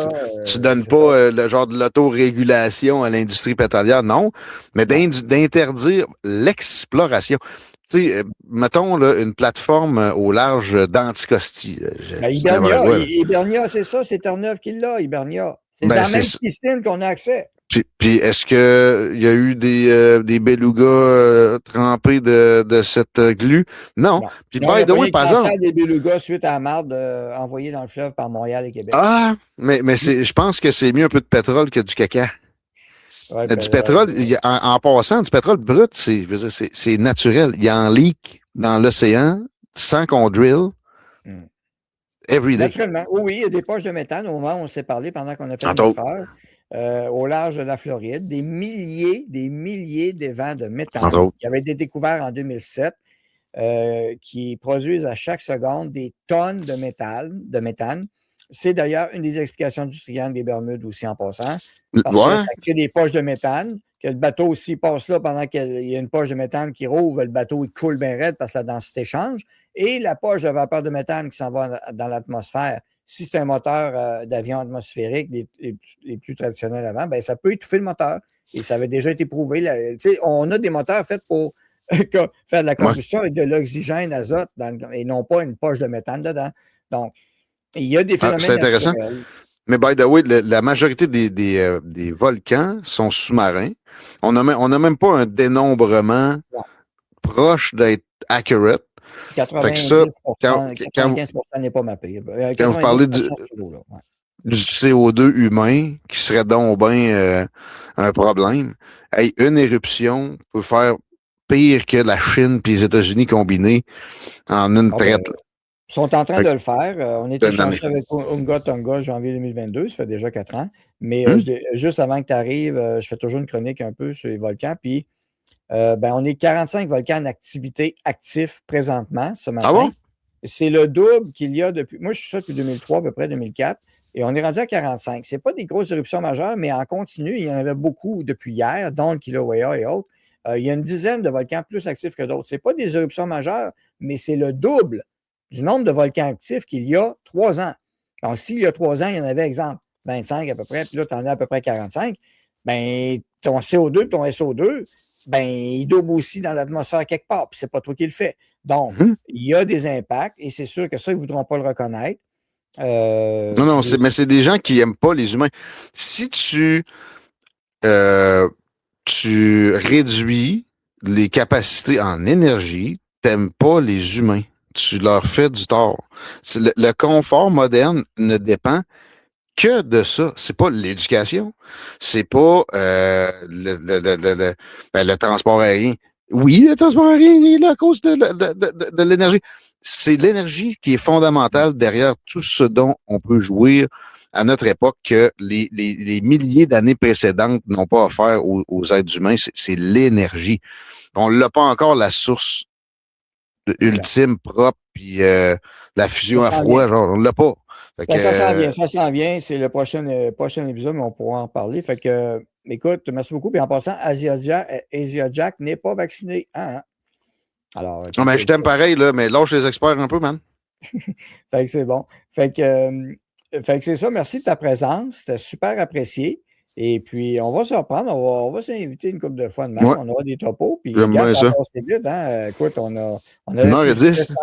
Tu ne donnes pas le genre de l'autorégulation à l'industrie pétrolière, non, mais d'interdire l'exploration. Tu sais, mettons là, une plateforme au large d'Anticosti. Hibernia, c'est ça, c'est Terre-Neuve qui l'a, Hibernia. C'est dans la même piscine qu'on a accès. Puis est-ce qu'il y a eu des belugas trempés de cette glu? Non. Puis by the way, par exemple. Des belugas suite à la marde envoyée dans le fleuve par Montréal et Québec. Ah, mais je pense que c'est mieux un peu de pétrole que du caca. Ouais, du pétrole, en passant, du pétrole brut, c'est naturel. Il y a en leak dans l'océan sans qu'on drill. Every day. Naturellement. Oui, il y a des poches de méthane au moment où on s'est parlé pendant qu'on a fait l'affaire. Au large de la Floride, des milliers d'évents de méthane qui avaient été découverts en 2007, qui produisent à chaque seconde des tonnes de méthane. C'est d'ailleurs une des explications du triangle des Bermudes aussi en passant. Parce que ça crée des poches de méthane, que le bateau aussi passe là pendant qu'il y a une poche de méthane qui rouvre, le bateau il coule bien raide parce que la densité change. Et la poche de vapeur de méthane qui s'en va dans l'atmosphère, si c'est un moteur d'avion atmosphérique, les plus traditionnels avant, ben, ça peut étouffer le moteur. Et ça avait déjà été prouvé. On a des moteurs faits pour faire de la combustion avec de l'oxygène, azote, et non pas une poche de méthane dedans. Donc, il y a des phénomènes c'est intéressant. Naturels. Mais by the way, la majorité des volcans sont sous-marins. On n'a même pas un dénombrement proche d'être accurate. 95% n'est pas mappé. Quand vous parlez du CO2 humain, qui serait donc bien un problème, une éruption peut faire pire que la Chine et les États-Unis combinés en une traite. Ils sont en train de le faire. On était chanceux avec Unga Tonga janvier 2022, ça fait déjà 4 ans. Mais juste avant que tu arrives, je fais toujours une chronique un peu sur les volcans. Puis, on est 45 volcans en activité actifs présentement ce matin. Ah bon? C'est le double qu'il y a depuis. Moi, je suis ça depuis 2003, à peu près 2004. Et on est rendu à 45. Ce n'est pas des grosses éruptions majeures, mais en continu, il y en avait beaucoup depuis hier, dont le Kilauea et autres. Il y a une dizaine de volcans plus actifs que d'autres. Ce n'est pas des éruptions majeures, mais c'est le double du nombre de volcans actifs qu'il y a 3 ans. Donc, s'il y a 3 ans, il y en avait, exemple, 25 à peu près, puis là, tu en as à peu près 45, bien, ton CO2 et ton SO2, bien, il double aussi dans l'atmosphère quelque part, puis c'est pas toi qui le fais. Donc, il y a des impacts, et c'est sûr que ça, ils ne voudront pas le reconnaître. Non, mais c'est des gens qui n'aiment pas les humains. Si tu réduis les capacités en énergie, tu n'aimes pas les humains. Tu leur fais du tort. Le confort moderne ne dépend que de ça. C'est pas l'éducation. C'est pas le transport aérien. Oui, le transport aérien est là à cause de l'énergie. C'est l'énergie qui est fondamentale derrière tout ce dont on peut jouir à notre époque que les milliers d'années précédentes n'ont pas offert aux êtres humains, c'est l'énergie. On l'a pas encore, la source ultime, propre, puis la fusion à froid, genre, on l'a pas. Ça s'en vient. C'est le prochain épisode, mais on pourra en parler. Fait que, écoute, merci beaucoup. Puis en passant, Asia Jack n'est pas vacciné. Hein? Alors, non, mais je t'aime pareil, là, mais lâche les experts un peu, man. Fait que c'est bon. Fait que c'est ça. Merci de ta présence. C'était super apprécié. Et puis, on va se reprendre. On va s'inviter une couple de fois de même. Ouais. On aura des topos. Puis, regarde, ça va passer vite. Hein? Écoute, on a 1h10.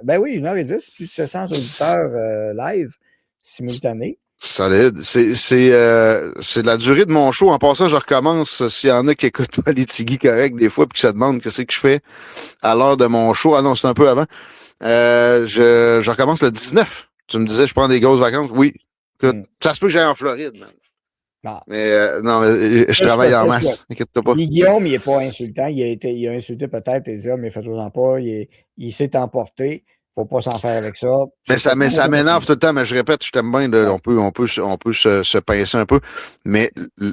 Ben oui, 1h10. Plus de 700 auditeurs live simultanés. Solide. C'est la durée de mon show. En passant, je recommence. S'il y en a qui écoutent Politigui correct des fois puis qui se demandent qu'est-ce que je fais à l'heure de mon show. Ah non, c'est un peu avant. Je recommence le 19. Tu me disais, je prends des grosses vacances. Oui. Ça se peut que j'aille en Floride, man. Non. Mais non, je travaille en masse. Inquiète-toi pas. Guillaume, il n'est pas insultant. Il a insulté peut-être les hommes, mais fais-toi-en pas. Il s'est emporté. Il ne faut pas s'en faire avec ça. Mais ça m'énerve tout le temps, mais je répète, je t'aime bien, on peut se pincer un peu. Mais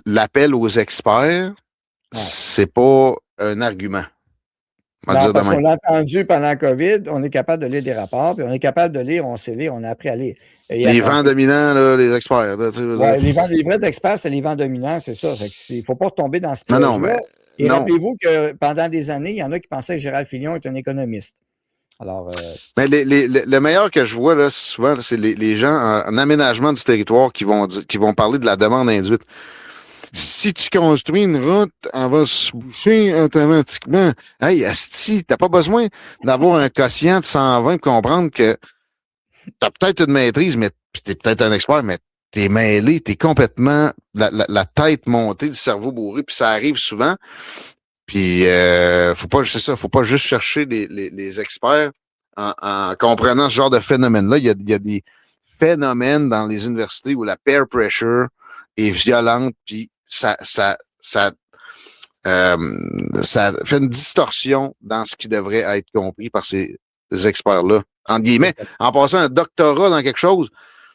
l'appel aux experts, c'est pas un argument. Non, parce qu'on l'a entendu pendant la COVID, on est capable de lire des rapports, puis on est capable de lire, on sait lire, on a appris à lire. Les vents dominants, là, les experts. Là, les vrais experts, c'est les vents dominants, c'est ça. Il ne faut pas retomber dans ce piège-là. Et rappelez-vous que pendant des années, il y en a qui pensaient que Gérald Filion est un économiste. Alors, mais le meilleur que je vois, là, souvent, c'est les gens en aménagement du territoire qui vont parler de la demande induite. Si tu construis une route, elle va se boucher automatiquement. Hey, asti, t'as pas besoin d'avoir un quotient de 120 pour comprendre que t'as peut-être une maîtrise, mais t'es peut-être un expert, mais t'es mêlé, t'es complètement la tête montée, le cerveau bourré, puis ça arrive souvent. Puis faut pas juste chercher les experts en comprenant ce genre de phénomène-là. Il y a des phénomènes dans les universités où la peer pressure est violente, puis ça fait une distorsion dans ce qui devrait être compris par ces experts-là. En guillemets, en passant un doctorat dans quelque chose,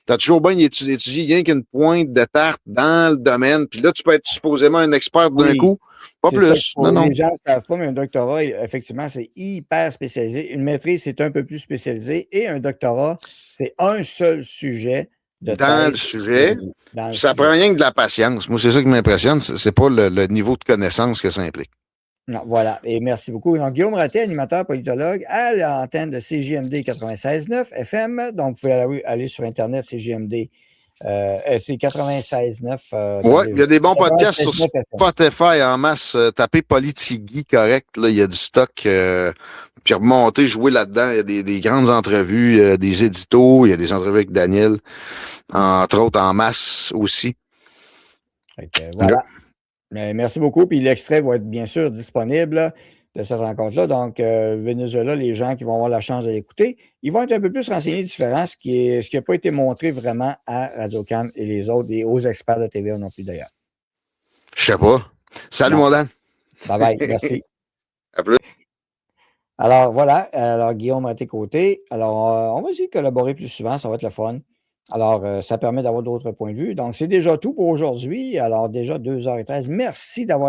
t'as toujours bien étudié rien qu'une pointe de tarte dans le domaine, puis là, tu peux être supposément un expert d'un coup. Pas plus. Non. Les gens ne savent pas, mais un doctorat, effectivement, c'est hyper spécialisé. Une maîtrise, c'est un peu plus spécialisé. Et un doctorat, c'est un seul sujet. Dans le sujet, ça prend rien que de la patience. Moi, c'est ça qui m'impressionne. C'est pas le niveau de connaissance que ça implique. Non, voilà. Et merci beaucoup. Donc, Guillaume Raté, animateur politologue à l'antenne de CJMD 96.9 FM. Donc, vous pouvez aller sur Internet, CJMD. C'est 96.9. Oui, il y a des bons podcasts sur Spotify en masse. Tapez Politigui correct. Là, il y a du stock. Puis remonter, jouer là-dedans. Il y a des grandes entrevues, des éditos. Il y a des entrevues avec Daniel, entre autres en masse aussi. Okay, voilà. Merci beaucoup. Puis l'extrait va être bien sûr disponible de cette rencontre-là. Donc, Venezuela, les gens qui vont avoir la chance de l'écouter, ils vont être un peu plus renseignés différents, ce qui n'a pas été montré vraiment à Radio-Can et les autres, et aux experts de TVA non plus d'ailleurs. Je sais pas. Salut, mon Dan. Bye-bye. Merci. À plus. Alors, voilà. Alors, Guillaume à tes côtés. Alors, on va essayer de collaborer plus souvent. Ça va être le fun. Alors, ça permet d'avoir d'autres points de vue. Donc, c'est déjà tout pour aujourd'hui. Alors, déjà 2h13. Merci d'avoir été